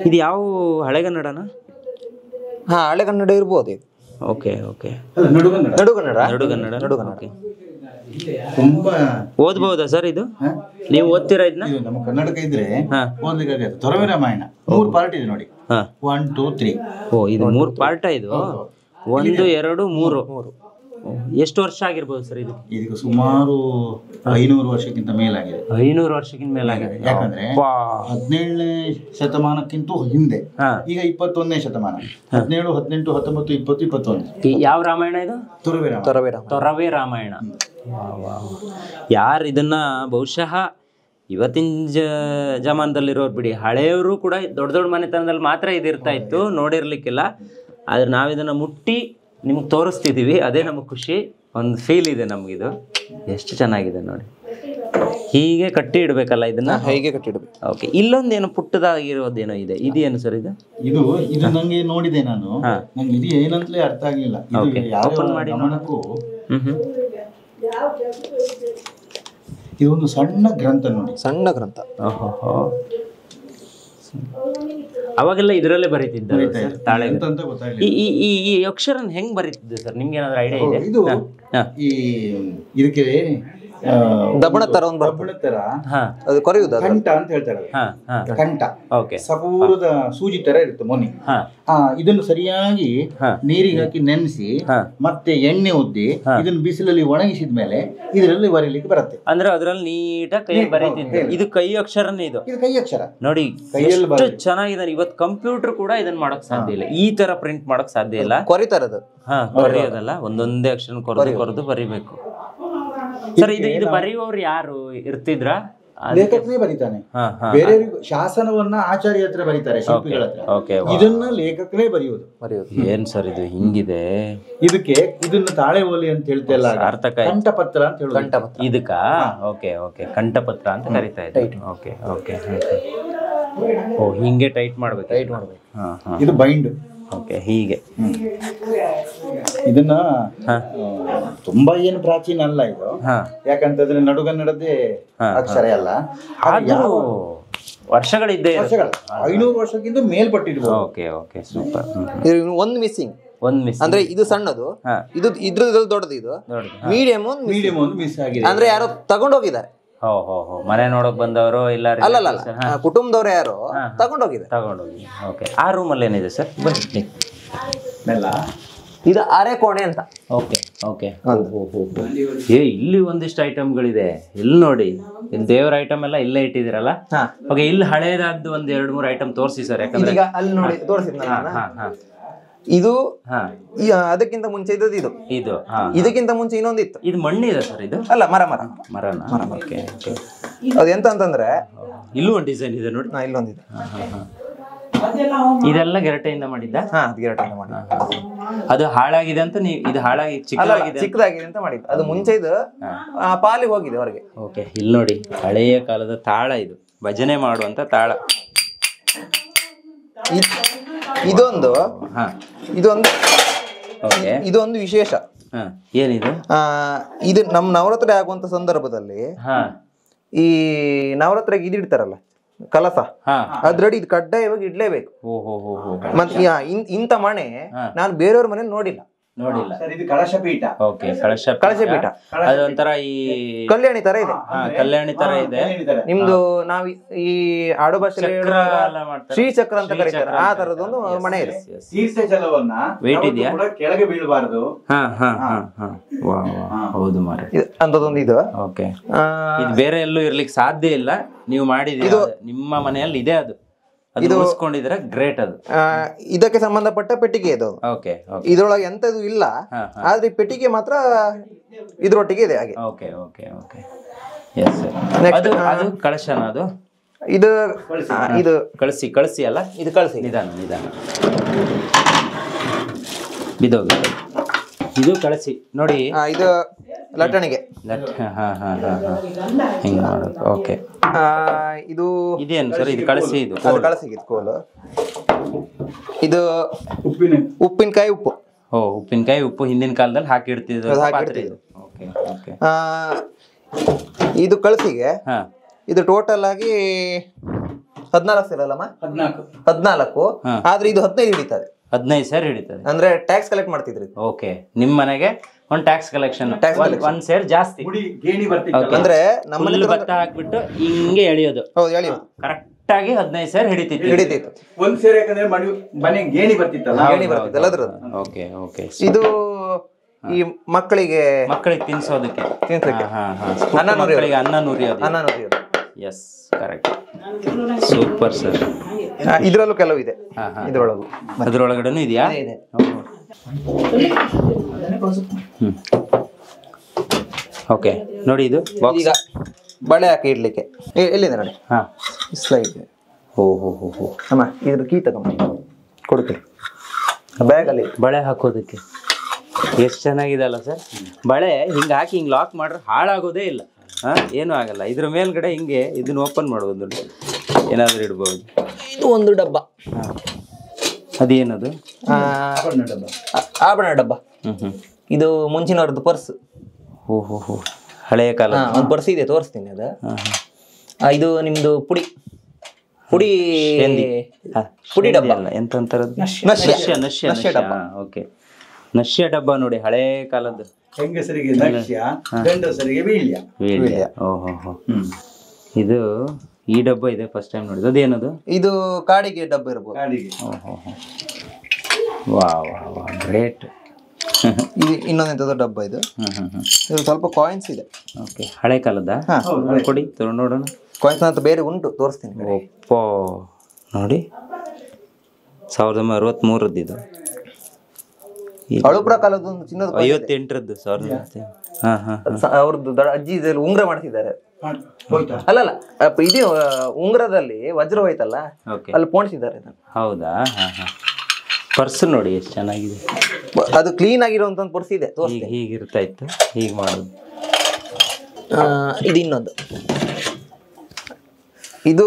ಇದು ಯಾವ ಹಳೆಗನ್ನಡನ? ಹಳೆಗನ್ನಡ ಇರ್ಬೋದು ಇದು. Okay okay. ನಡುಗನ್ನಡ. ತುಂಬಾ ಓದ್ಬಹುದಾ ಸರ್ ಇದು? ನೀವು ಓದ್ತೀರಾ ಇದನ್ನ? ನಮ್ಮ ಕರ್ನಾಟಕ ಇದ್ರೆ ಓದ್ಲಿಕ್ಕೆ ತೊರವೆ ರಾಮಾಯಣ 3 ಪಾರ್ಟ್ ಇದೆ ನೋಡಿ. 1 2 3. ಓ, ಇದು 3 ಪಾರ್ಟ್. ಇದು 1 2 3. ಎಷ್ಟು ವರ್ಷ ಆಗಿರ್ಬೋದು ಸರ್ ಇದು? ಇದೀಗ ಸುಮಾರು 500 ವರ್ಷಕ್ಕಿಂತ ಮೇಲಾಗಿದೆ. 500 ವರ್ಷಕ್ಕಿಂತ ಮೇಲಾಗಿದೆ. ಯಾಕಂದ್ರೆ 17ನೇ ಶತಮಾನಕ್ಕಿಂತ ಹಿಂದೆ, ಈಗ 21ನೇ ಶತಮಾನ. 17 18 19 20 21. ಯಾವ ರಾಮಾಯಣ ಇದು? ತೊರವೆ ರಾಮಾಯಣ. ಯಾರು ಇದನ್ನ ಬಹುಶಃ ಇವತ್ತಿನ ಜಮಾನದಲ್ಲಿರೋರು ಬಿಡಿ, ಹಳೆಯವರು ಕೂಡ ದೊಡ್ಡ ದೊಡ್ಡ ಮನೆತನದಲ್ಲಿ ಮಾತ್ರ ಇದಿರ್ತಾ ಇತ್ತು, ನೋಡಿರ್ಲಿಕ್ಕಿಲ್ಲ. ಆದ್ರೆ ನಾವಿದನ್ನ ಮುಟ್ಟಿ ನಿಮ್ಗೆ ತೋರಿಸ್ತಿದ್ದೀವಿ, ಅದೇ ನಮಗೆ ಖುಷಿ. ಒಂದು ಫೀಲ್ ಇದೆ ನಮಗಿದು. ಎಷ್ಟು ಚೆನ್ನಾಗಿದೆ ನೋಡಿ. ಹೀಗೆ ಕಟ್ಟಿ ಇಡ್ಬೇಕಲ್ಲ ಇದನ್ನ? ಹೇಗೆ ಕಟ್ಟಿಡ್ಬೇಕು. ಓಕೆ, ಇಲ್ಲೊಂದೇನು ಪುಟ್ಟದಾಗಿರೋದೇನೋ ಇದೆ, ಇದೇನು ಸರ್ ಇದು? ಇದು ನಂಗೆ ನೋಡಿದೆ ನಾನು, ನಂಗೆ ಇದು ಏನಂತಲೇ ಅರ್ಥ ಆಗ್ಲಿಲ್ಲ. ಗಮನಕ್ಕೂ ಇದೊಂದು ಸಣ್ಣ ಗ್ರಂಥ ನೋಡಿ, ಸಣ್ಣ ಗ್ರಂಥ. ಅವಾಗೆಲ್ಲ ಇದರಲ್ಲೇ ಬರೀತಿದ್ದಾರೆ ತಾಳೆ. ಅಂತ ಗೊತ್ತಾಗ್ಲಿಲ್ಲ. ಈ ಅಕ್ಷರನ ಹೆಂಗ್ ಬರೀತಿದ್ದೆ ಸರ್, ನಿಮ್ಗೆ ಏನಾದ್ರು ಐಡಿಯಾ ಇದೆ? ಇದು ಈ ಇದಕ್ಕೆ ದಬ್ಬಣ ತರ ಒಂದು ತರ ಅದು ಕೊರೆಯುವುದು, ಕಂಠ ಅಂತ ಹೇಳ್ತಾರೆ. ಕಂಠ ಸಪೂರದ ಸೂಜಿ ತರ ಇರುತ್ತೆ ಮೊನೆ. ಇದನ್ನು ಸರಿಯಾಗಿ ನೀರಿಗೆ ಹಾಕಿ ನೆನೆಸಿ ಮತ್ತೆ ಎಣ್ಣೆ ಉದ್ದಿ ಇದನ್ನು ಬಿಸಿಲಲ್ಲಿ ಒಣಗಿಸಿದ ಮೇಲೆ ಇದರಲ್ಲಿ ಬರೀಲಿಕ್ಕೆ ಬರುತ್ತೆ. ಅಂದ್ರೆ ಅದ್ರಲ್ಲಿ ನೀಟಾಗಿ ಕೈ ಬರೀತಿದ್ದೆ. ಇದು ಕೈ ಅಕ್ಷರನೇ, ಇದು ಕೈ ಅಕ್ಷರ ನೋಡಿ ಎಷ್ಟು ಚೆನ್ನಾಗಿದೆ. ಇವತ್ತು ಕಂಪ್ಯೂಟರ್ ಕೂಡ ಇದನ್ನ ಮಾಡಕ್ ಸಾಧ್ಯ ಇಲ್ಲ, ಈ ತರ ಪ್ರಿಂಟ್ ಮಾಡಕ್ ಸಾಧ್ಯ ಇಲ್ಲ. ಕೊರಿತಾರದು, ಕೊರೆಯೋದಲ್ಲ, ಒಂದೊಂದೇ ಅಕ್ಷರ ಕೊರೆದು ಬರಿಬೇಕು ಸರ್. ಇದು ಬರೆಯುವವ್ರು ಯಾರು ಇರ್ತಿದ್ರ? ಲೇಖಕನೇ ಬರೀತಾನೆ. ಬೇರೆಯವರಿಗೂ ಶಾಸನವನ್ನ ಆಚಾರ್ಯ ಹತ್ರ ಬರೀತಾರೆ, ಶಿಲ್ಪಿಗಳ ಹತ್ರ. ಇದನ್ನ ಲೇಖಕನೇ ಬರೆಯುವುದು. ಏನ್ ಸರ್ ಇದು ಹಿಂಗಿದೆ? ಇದನ್ನ ತಾಳೆ ಓಲಿ ಅಂತ ಹೇಳ್ತಿಲ್ಲ, ಕಂಠಪತ್ರ ಅಂತ ಹೇಳುದು. ಇದಕ್ಕ ಓಕೆ ಓಕೆ ಕಂಠಪತ್ರ ಅಂತ ಕರಿತಾ ಇದ್ದಾರೆ. ಓಕೆ ಓಕೆ ಓ, ಹಿಂಗೆ ಟೈಟ್ ಮಾಡ್ಬೇಕು. ಇದು ಬೈಂಡ್. ಓಕೆ, ಹೀಗೆ ಇದನ್ನ ತುಂಬಾ ಏನು ಪ್ರಾಚೀನ ಅಲ್ಲ ಇದು, ಯಾಕಂತಂದ್ರೆ ನಡುಗನ್ನಡದೇ ಅಕ್ಷರ ಅಲ್ಲ. ವರ್ಷಗಳಿದ್ದೇ 500 ವರ್ಷಕ್ಕಿಂತ ಮೇಲ್ಪಟ್ಟಿರ್ಬೋದು. Okay okay super. ಒಂದು ಮಿಸ್ಸಿಂಗ್ ಅಂದ್ರೆ ಇದು ಸಣ್ಣದು, ಇದು ಇದ್ರದ್ದು ದೊಡ್ಡದು, ಇದು ಮೀಡಿಯಂ ಒಂದು ಮಿಸ್ ಆಗಿದೆ. ಅಂದ್ರೆ ಯಾರೋ ತಗೊಂಡೋಗಿದ್ದಾರೆ. ಮನೆ ನೋಡಕ್ ಬಂದವರು ಇಲ್ಲ, ಅಲ್ಲ ಕುಟುಂಬದವ್ರು ಯಾರು ತಗೊಂಡೋಗಿ. ಓಕೆ, ಆ ರೂಮಲ್ಲಿ ಏನಿದೆ ಸರ್? ಬನ್ನಿ. ಇದು ಅರೆ ಕೋಣೆ ಅಂತ. Okay okay. ಇಲ್ಲಿ ಒಂದಿಷ್ಟು ಐಟಮ್ಗಳಿದೆ. ಇಲ್ಲಿ ನೋಡಿ, ಇಲ್ಲಿ ದೇವರ ಐಟಮ್ ಎಲ್ಲ ಇಲ್ಲೇ ಇಟ್ಟಿದಿರಲ್ಲ. ಓಕೆ, ಇಲ್ಲಿ ಹಳೇದಾದ್ದು ಒಂದ್ 2-3 ಐಟಮ್ ತೋರಿಸಿ ಸರ್, ಯಾಕಂದ್ರೆ ಅಲ್ಲಿ ನೋಡಿ ತೋರಿಸಿದ್ನ. ಇದು ಅದಕ್ಕಿಂತ ಮುಂಚೆ ಇದ್ದದ್ದು ಇದು. ಇದಕ್ಕಿಂತ ಮುಂಚೆ ಇನ್ನೊಂದಿತ್ತು. ಇದು ಮಣ್ಣಿದೆ ಸರ್? ಇದು ಅಲ್ಲ, ಮರನ. ಓಕೆ. ಅದು ಎಂತ ಅಂತಂದ್ರೆ ಇಲ್ಲೂ ಒಂದು ಡಿಸೈನ್ ಇದೆ ನೋಡಿ. ಇಲ್ಲೊಂದಿದೆ. ಇದೆಲ್ಲ ಗೆರಟೆಯಿಂದ ಮಾಡಿದ್ದ? ಗೆರಟೆಯಿಂದ ಮಾಡಿ. ಅದು ಹಾಳಾಗಿದೆ ಅಂತ ನೀವು, ಇದು ಹಾಳಾಗಿ ಚಿಕ್ಕದಾಗಿದೆ ಅಂತ ಮಾಡಿದ್ದು. ಅದು ಮುಂಚೆ ಇದು ಪಾಲಿಗೆ ಹೋಗಿದೆ ಹೊರಗೆ. ಓಕೆ, ಇಲ್ಲಿ ನೋಡಿ, ಹಳೆಯ ಕಾಲದ ತಾಳ ಇದು, ಭಜನೆ ಮಾಡುವಂತ ತಾಳ. ಇದೊಂದು ವಿಶೇಷ. ಏನಿದೆ ಇದು ನಮ್ಮ ನವರಾತ್ರಿ ಆಗುವಂತ ಸಂದರ್ಭದಲ್ಲಿ ಈ ನವರಾತ್ರಿಗೆ ಇದಿಡ್ತಾರಲ್ಲ ಕಲಸ, ಅದ್ರಡಿ ಇದು ಕಡ್ಡಾಯವಾಗಿ ಇಡ್ಲೇಬೇಕು. ಮತ್ತೆ ಇಂಥ ಮನೆ ನಾನು ಬೇರೆಯವ್ರ ಮನೆ ನೋಡಿಲ್ಲ. ಇದು ಕಳಶಪೀಠ. ಓಕೆ, ಕಳಶಪೀಠ. ಅದೊಂಥರ ಈ ಕಲ್ಯಾಣಿ ತರ ಇದೆ. ಕಲ್ಯಾಣಿ ತರ ಇದೆ. ನಿಮ್ದು ನಾವ್ ಈ ಆಡು ಭಾಷೆಯಲ್ಲಿ ಶ್ರೀಚಕ್ರ ಅಂತ ಕರೀತಾರೆ, ಆ ತರದೊಂದು ಮನೆ ಇದೆ. ತೀರ್ಥ ಜಲವನ್ನ ವೇಟ್ ಇದೆಯಾ? ಕೆಳಗೆ ಬೀಳಬಾರದು. ಹೌದು ಮಾರೆ, ಅಂತದೊಂದು ಇದು. ಓಕೆ, ಇದು ಬೇರೆ ಎಲ್ಲೂ ಇರ್ಲಿಕ್ಕೆ ಸಾಧ್ಯ ಇಲ್ಲ. ನೀವು ಮಾಡಿದ ನಿಮ್ಮ ಮನೆಯಲ್ಲಿ ಇದೆ, ಅದು ಉಳಿಸ್ಕೊಂಡಿದ್ರೆ ಗ್ರೇಟ್. ಅದು ಇದಕ್ಕೆ ಸಂಬಂಧಪಟ್ಟ ಪೆಟ್ಟಿಗೆ ಇದು. ಓಕೆ, ಇದ್ರೊಳಗೆ ಎಂತದು ಇಲ್ಲ, ಆದ್ರೆ ಪೆಟ್ಟಿಗೆ ಮಾತ್ರ ಇದ್ರೊಟ್ಟಿಗೆ ಇದೆ ಹಾಗೆ. Okay okay okay. Yes sir. ಅದು ಕಳಶನ? ಅದು ಇದು ಕಳಿಸಿ ಅಲ್ಲ? ಇದು ಕಳಿಸಿ. ನಿಧಾನ ಬಿದೋಗಿ. ಇದು ಕಳಿಸಿ ನೋಡಿ. ಇದು ಲಟ್ಟಣಿಗೆ ಹಿಂಗ್ ಮಾಡೋದು. ಓಕೆ, ಇದೇನು ಸರ್? ಇದು ಕಳಿಸಿ. ಇದು ಕಳಸಿಗೆ ಕೋಲು. ಇದು ಉಪ್ಪಿನಕಾಯಿ ಉಪ್ಪು. ಉಪ್ಪಿನಕಾಯಿ ಉಪ್ಪು ಹಿಂದಿನ ಕಾಲದಲ್ಲಿ ಹಾಕಿಡ್ತಿದ್ರು. ಇದು ಕಳಸಿಗೆ. ಇದು ಟೋಟಲ್ ಆಗಿ 14 ಇರಲ್ಲಮ್ಮ? 14. ಆದ್ರೆ ಇದು 15 ಹಿಡಿತದೆ. 15 ಸೇರ್ ಹಿಡಿತದೆ. ಅಂದ್ರೆ ಟ್ಯಾಕ್ಸ್ ಕಲೆಕ್ಟ್ ಮಾಡ್ತಿದ್ರಿ. ಓಕೆ, ನಿಮ್ ಮನೆಗೆ ಒಂದು ಟ್ಯಾಕ್ಸ್ ಕಲೆಕ್ಷನ್, ಒಂದ್ ಸೇರ್ ಜಾಸ್ತಿ. ಅಂದ್ರೆ ನಮ್ಮಲ್ಲಿ ಭತ್ತ ಹಾಕ್ಬಿಟ್ಟು ಹಿಂಗೆ ಎಳಿಯೋದು. ಹೌದು, ಎಳಿಯೋದು ಕರೆಕ್ಟ್ ಆಗಿ 15 ಸೇರ್ ಹಿಡಿತಿತ್ತು. ಒಂದ್ ಸೇರ್ ಯಾಕಂದ್ರೆ ಮನೆ ಗೇಣಿ ಬರ್ತಿತ್ತಲ್ಲ. Okay okay. ಇದು ಈ ಮಕ್ಕಳಿಗೆ ತಿನ್ಸೋದಕ್ಕೆ, ಅನ್ನ ನುರಿಯೋದು. Yes, correct, super sir. ಇದ್ರಲ್ಲೂ ಕೆಲವು ಇದೆ. ಅದ್ರೊಳಗಡೆನೂ ಇದೆಯಾ? ಓಕೆ, ನೋಡಿ ಇದು ಈಗ ಬಳೆ ಹಾಕಿ ಇಡ್ಲಿಕ್ಕೆ ಎಲ್ಲಿದೆ ನೋಡಿ. ಸ್ಲೈಡ್. ಅಮ್ಮ ಇದ್ರ ಕೀ ತಗೊಂಡು ಕೊಡ್ತೀವಿ ಬ್ಯಾಗಲ್ಲಿ. ಬಳೆ ಹಾಕೋದಕ್ಕೆ ಎಷ್ಟು ಚೆನ್ನಾಗಿದೆ ಅಲ್ಲ ಸರ್? ಬಳೆ ಹಿಂಗೆ ಹಾಕಿ ಹಿಂಗೆ ಲಾಕ್ ಮಾಡ್ರೆ ಹಾಳಾಗೋದೇ ಇಲ್ಲ. ಏನೂ ಆಗಲ್ಲ. ಇದ್ರ ಮೇಲ್ಗಡೆ ಹಿಂಗೆ ಇದನ್ನ ಓಪನ್ ಮಾಡ್ಬೋದು ನೋಡಿ, ಏನಾದರೂ ಇಡ್ಬೋದು. ಇದು ಒಂದು ಡಬ್ಬ. ಅದೇನದು? ಆಭರಣ ಡಬ್ಬ. ಇದು ಮುಂಚಿನವ್ರದ್ದು ಪರ್ಸ್. ಓಹೋ, ಹಳೆಯ ಕಾಲ ಒಂದು ಪರ್ಸ್ ಇದೆ, ತೋರಿಸ್ತೀನಿ ಅದು. ಇದು ನಿಮ್ದು ಪುಡಿ ಪುಡಿ ಡಬ್ಬ ಅಲ್ಲ, ಎಂತ ಅಂತಾರದು? ನಶ್ಯ ಡಬ್ಬ. ಓಕೆ, ನಶ್ಯ ಡಬ್ಬ ನೋಡಿ, ಹಳೇ ಕಾಲದ್ದು. ಹೆಂಗಸರಿಗೆ ನಶ್ಯ, ಗಂಡಸರಿಗೆ ವೀಳ್ಯ. ಓಹೋ, ಇದು ಈ ಡಬ್ಬ ಇದೆ, ಫಸ್ಟ್ ಟೈಮ್ ನೋಡಿದ್ದು. ಅದೇನದು? ಇದು ಕಾಡಿಗೆ ಡಬ್ಬ ಇರ್ಬೋದು. ಓಹೋ, ವಾ ಗ್ರೇಟ್. ಇದು ಇನ್ನೊಂದೆಂಥದ್ದು ಡಬ್ಬ ಇದು. ಇದು ಸ್ವಲ್ಪ ಕಾಯಿನ್ಸ್ ಇದೆ. ಓಕೆ, ಹಳೆ ಕಾಲದ. ಕೊಡಿ ನೋಡೋಣ. ಕಾಯಿನ್ಸ್ ಅಂತ ಬೇರೆ ಉಂಟು, ತೋರಿಸ್ತೀನಿ. ಒಪ್ಪೋ, ನೋಡಿ 1963 ಇದು. ಹಳುಪುರ ಕಾಲದ ಒಂದು ಚಿನ್ನದ 58 ಅವ್ರದ್ದು ಅಜ್ಜಿ ಇದರಲ್ಲಿ ಉಂಗ್ರ ಮಾಡ್ತಿದ್ದಾರೆ. ಅಲ್ಲಲ್ಲ, ಇದು ಉಂಗ್ರದಲ್ಲಿ ವಜ್ರ ಹೋಯ್ತಲ್ಲ, ಅಲ್ಲಿ ಪೋಣಿಸಿದ್ದಾರೆ. ಹೌದಾ? ಪರ್ಸ್ ನೋಡಿ ಎಷ್ಟು ಚೆನ್ನಾಗಿದೆ. ಅದು ಕ್ಲೀನ್ ಆಗಿರುವಂತ ಒಂದು ಪರ್ಸ್ ಇದೆ. ಹೀಗಿರ್ತಾ ಇತ್ತು, ಹೀಗೆ ಮಾಡೋದು. ಇದು ಇನ್ನೊಂದು, ಇದು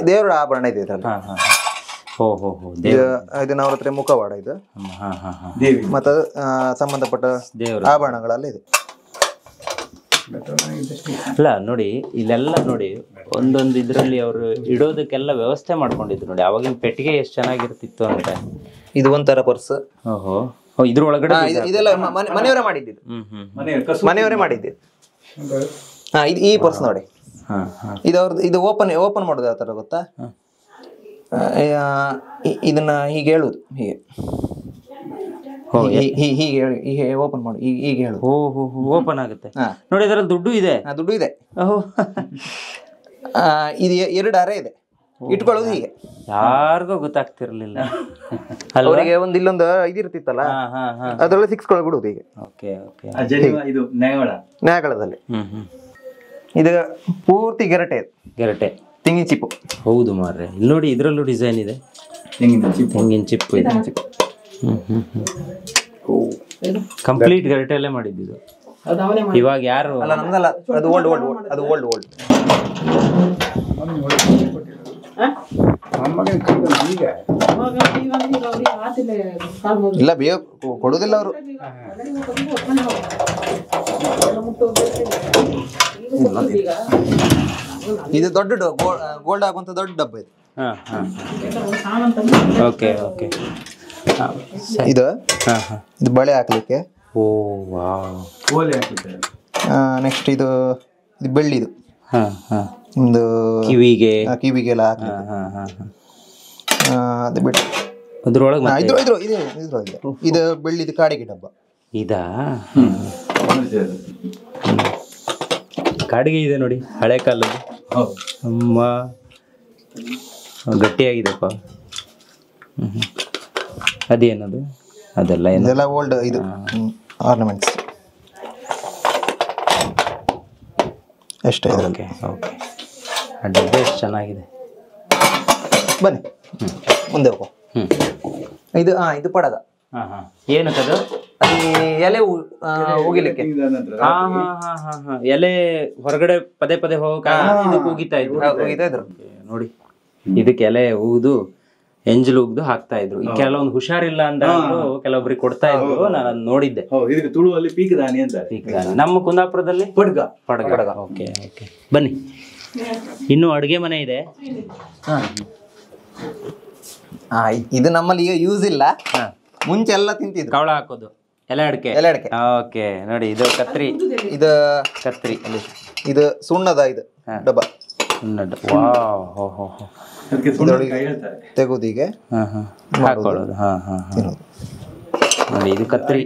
ದೇವರ ಆಭರಣ ಇದೆ ಇದರಲ್ಲಿ. ಇದನ್ನ ಅವ್ರ ಹತ್ರ ಮುಖವಾಡ ಇದು, ಮತ್ತೆ ಸಂಬಂಧಪಟ್ಟ ಆಭರಣಗಳೆಲ್ಲ ಇದೆ. ಅಲ್ಲ ನೋಡಿ, ಇಲ್ಲೆಲ್ಲ ನೋಡಿ ಒಂದೊಂದು ಇದ್ರಲ್ಲಿ ಅವರು ಇಡೋದಕ್ಕೆಲ್ಲ ವ್ಯವಸ್ಥೆ ಮಾಡ್ಕೊಂಡಿದ್ರು ನೋಡಿ. ಅವಾಗಿನ ಪೆಟ್ಟಿಗೆ ಎಷ್ಟು ಚೆನ್ನಾಗಿರ್ತಿತ್ತು ಅಂತ. ಇದು ಒಂಥರ ಪರ್ಸ್. ಓಹೋ, ಇದ್ರೊಳಗಡೆ ಇದೆಲ್ಲ ಮನೆಯವರೇ ಮಾಡಿದ್ದು. ಮನೆಯವರೇ ಮಾಡಿದ್ದು. ಇದು ಈ ಪರ್ಸ್ ನೋಡಿ. ಇದು ಅವ್ರದ್ದು. ಇದು ಓಪನ್ ಮಾಡೋದು ಯಾವ ತರ ಗೊತ್ತಾ? ಇದನ್ನ ಹೀಗೆ ಹೇಳುದು, ಹೀಗೆ ಓಪನ್ ಮಾಡು, ಹೀಗೆ ಹೇಳು. ಓಪನ್ ಆಗುತ್ತೆ ನೋಡಿ. ಇದರಲ್ಲಿ ದುಡ್ಡು ಇದೆ. ದುಡ್ಡು ಇದೆ. ಇದು 2 ಅರೆ ಇದೆ, ಇಟ್ಕೊಳ್ಳೋದು ಹೀಗೆ. ಯಾರಿಗೂ ಗೊತ್ತಾಗ್ತಿರ್ಲಿಲ್ಲ. ಅವರಿಗೆ ಒಂದು ಇಲ್ಲೊಂದು ಇದಿರ್ತಿತ್ತಲ್ಲ, ಅದ್ರೊಳಗೆ ಸಿಕ್ಸ್ಕೊಳ್ಳಿ ಬಿಡುದು ಹೀಗೆ. ಇದು ನ್ಯಾಯಗಳದಲ್ಲಿ. ಇದು ಪೂರ್ತಿ ಗೆರಟೆ ತೆಂಗಿನ ಚಿಪ್ಪು. ಹೌದು ಮಾರ್ರೆ, ಇಲ್ಲಿ ನೋಡಿ, ಇದ್ರಲ್ಲೂ ಡಿಸೈನ್ ಇದೆ. ತೆಂಗಿನ ಚಿಪ್ಪು ಇದೆ. ಕಂಪ್ಲೀಟ್ ಗೆರಟೆಯಲ್ಲೇ ಮಾಡಿದ್ದು. ಇವಾಗ ಯಾರು ಅಲ್ಲ, ನಮ್ದಲ್ಲ, ಅದು ಓಲ್ಡ್. ಇಲ್ಲ, ಬೇಗ ಕೊಡುದಿಲ್ಲ ಅವರು. ಇದು ದೊಡ್ಡ ಗೋಲ್ಡ್ ಆಗುವಂತ ದೊಡ್ಡ ಡಬ್ಬ ಇದು. ಓಕೆ. ಇದು ಬಳೆ ಹಾಕ್ಲಿಕ್ಕೆ. ನೆಕ್ಸ್ಟ್ ಇದು ಬೆಳ್ಳಿದು, ಒಂದು ಕಿವಿಗೆಲ್ಲ ಹಾಕ್ಲಿಕ್ಕೆ. ಅದು ಬಿಟ್ಟು ಇದು ಬೆಳ್ಳಿದು ಕಾಡಿಗೆ ಡಬ್ಬ. ಇದಾ? ಕಾಡಿಗೆ ಇದೆ ನೋಡಿ, ಹಳೆ ಕಾಲದ್ದು. ಅಮ್ಮ, ಗಟ್ಟಿಯಾಗಿದೆಪ್ಪ. ಅದೇನದು? ಅದೆಲ್ಲ ಓಲ್ಡ್ ಇದು ಆರ್ನಮೆಂಟ್ಸ್ ಅಷ್ಟೇ. ಓಕೆ. ಆ ಡಬ್ಬೆ ಎಷ್ಟು ಚೆನ್ನಾಗಿದೆ. ಬನ್ನಿ ಮುಂದೆ ಹೋಗೋ. ಇದು ಪಡಗ. ಏನಕ್ಕದು? ಎಲೆ ಹೋಗಿಲಿಕ್ಕೆ. ಎಲೆ ಹೊರಗಡೆ ಪದೇ ಪದೇ ಹೋಗಕ್ಕೆ ಹೋಗಿತಾ ಇದ್ರು ನೋಡಿ. ಇದಕ್ಕೆ ಎಲೆ ಊದು, ಎಂಜಲು ಉಗ್ದು ಹಾಕ್ತಾ ಇದ್ರು. ಕೆಲವೊಂದು ಹುಷಾರಿಲ್ಲ ಅಂದ್ರು ಕೆಲವೊಬ್ರಿಗೆ ಕೊಡ್ತಾ ಇದ್ರು. ನಾನು ಅದನ್ನ ನೋಡಿದ್ದೆ. ತುಳುವಲ್ಲಿ ಪೀಕದಾನಿ ಅಂತ. ನಮ್ಮ ಕುಂದಾಪುರದಲ್ಲಿ ಪಡಗ. ಓಕೆ. ಬನ್ನಿ, ಇನ್ನು ಅಡುಗೆ ಮನೆ ಇದೆ. ಇದು ನಮ್ಮಲ್ಲಿ ಈಗ ಯೂಸ್ ಇಲ್ಲ, ಮುಂಚೆ ಎಲ್ಲ ತಿಂತಿದ್ರು. ಕವಳ ಹಾಕೋದು, ಎಲೆ ಅಡಿಕೆ. ಓಕೆ, ನೋಡಿ ಇದು ಕತ್ರಿ. ಇದು ಕತ್ರಿ. ಇದು ಸುಣ್ಣದ ಇದು ಡಬ್ಬ. ತೆಗುದು ಹೀಗೆ ಹಾಕೊಳ್ಳೋದು. ನೋಡಿ ಇದು ಕತ್ರಿ.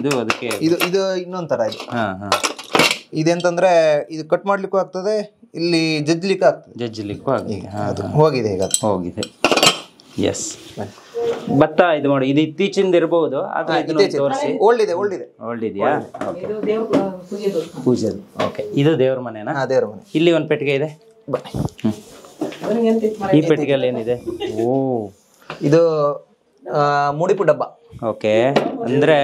ಇದು ಅದಕ್ಕೆ ಇದು ಇನ್ನೊಂದ್ ತರ ಇದು. ಇದೆಂತಂದ್ರೆ ಇದು ಕಟ್ ಮಾಡ್ಲಿಕ್ಕೂ ಆಗ್ತದೆ, ಇಲ್ಲಿ ಜಜ್ಲಿಕ್ಕೂ ಆಗ್ತದೆ. ಹೋಗಿದೆ ಈಗ, ಹೋಗಿದೆ. ಎಸ್, ಭತ್ತ ಇದು ನೋಡಿ. ಇದು ಇತ್ತೀಚಿಂದ ಇರಬಹುದು. ಓಲ್ಡ್ ಇದೆಯಾ? ಪೂಜೆದು. ಓಕೆ, ಇದು ದೇವ್ರ ಮನೆನಾ? ದೇವ್ರ ಮನೆ. ಇಲ್ಲಿ ಒಂದು ಪೆಟ್ಟಿಗೆ ಇದೆ. ಈ ಪೆಟ್ಟಿಗೆಯಲ್ಲಿ ಏನಿದೆ? ಇದು ಮುಡಿಪು ಡಬ್ಬ. ಓಕೆ, ಅಂದ್ರೆ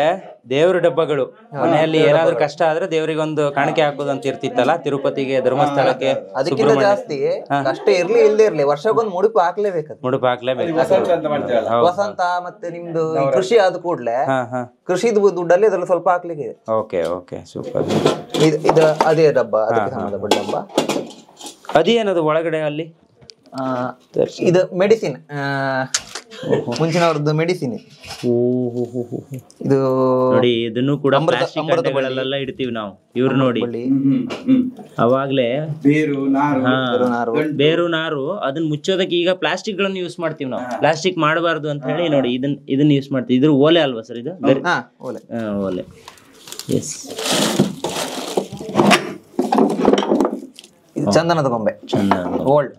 ದೇವ್ರ ಡಬ್ಬಗಳು. ಮನೆಯಲ್ಲಿ ಏನಾದ್ರೂ ಕಷ್ಟ ಆದ್ರೆ ದೇವರಿಗೊಂದು ಕಾಣಿಕೆ ಹಾಕೋದು ಅಂತ ಇರ್ತಿತ್ತಲ್ಲ, ತಿರುಪತಿಗೆ, ಧರ್ಮಸ್ಥಳಕ್ಕೆ. ಅದಕ್ಕಿಂತ ಜಾಸ್ತಿ ಕಷ್ಟ ಇರ್ಲಿ ಇಲ್ಲದೆ ಇರ್ಲಿ ವರ್ಷಕ್ಕೊಂದು ಮುಡಿಪು ಹಾಕ್ಲೇಬೇಕು. ಮುಡುಪು ಹಾಕ್ಲೇಬೇಕು. ವಸಂತ ಮತ್ತೆ ನಿಮ್ದು ಈ ಕೃಷಿ ಆದ ಕೂಡ್ಲೆ ಕೃಷಿದು ದುಡ್ಡಲ್ಲಿ ಅದ್ರಲ್ಲಿ ಸ್ವಲ್ಪ ಹಾಕ್ಲಿಕ್ಕೆ ಇದೆ. Okay okay, super. ಇದು ಅದೇ ಡಬ್ಬ, ಅದಕ್ಕೆ ಸಂಬಂಧಪಟ್ಟ ಡಬ್ಬ. ಅದೇನದು ಒಳಗಡೆ ಅಲ್ಲಿ? ಇದು ಮೆಡಿಸಿನ್, ಮುಂಚಿನವ್ರದ್ದು ಮೆಡಿಸಿನ್ ಇದು ನೋಡಿ. ಇದನ್ನು ಕೂಡ ಪ್ಲಾಸ್ಟಿಕ್ ಅಂಗಡಿಗಳಲ್ಲೆಲ್ಲ ಇಡ್ತೀವಿ ನಾವು. ಇವ್ರು ನೋಡಿ ಅವಾಗ್ಲೇ ಬೇರು ನಾರು ಅದನ್ನ ಮುಚ್ಚೋದಕ್ಕೆ ಈಗ ಪ್ಲಾಸ್ಟಿಕ್ ಗಳನ್ನು ಯೂಸ್ ಮಾಡ್ತೀವಿ ನಾವು. ಪ್ಲಾಸ್ಟಿಕ್ ಮಾಡಬಾರ್ದು ಅಂತ ಹೇಳಿ ನೋಡಿ ಇದನ್ನ ಯೂಸ್ ಮಾಡ್ತೀವಿ. ಇದ್ರ ಓಲೆ ಅಲ್ವಾ ಸರ್ ಇದು? ಓಲೆ. ಎಸ್. ಇದು ಚಂದನದ ಗೊಂಬೆ, ಓಲ್ಡ್.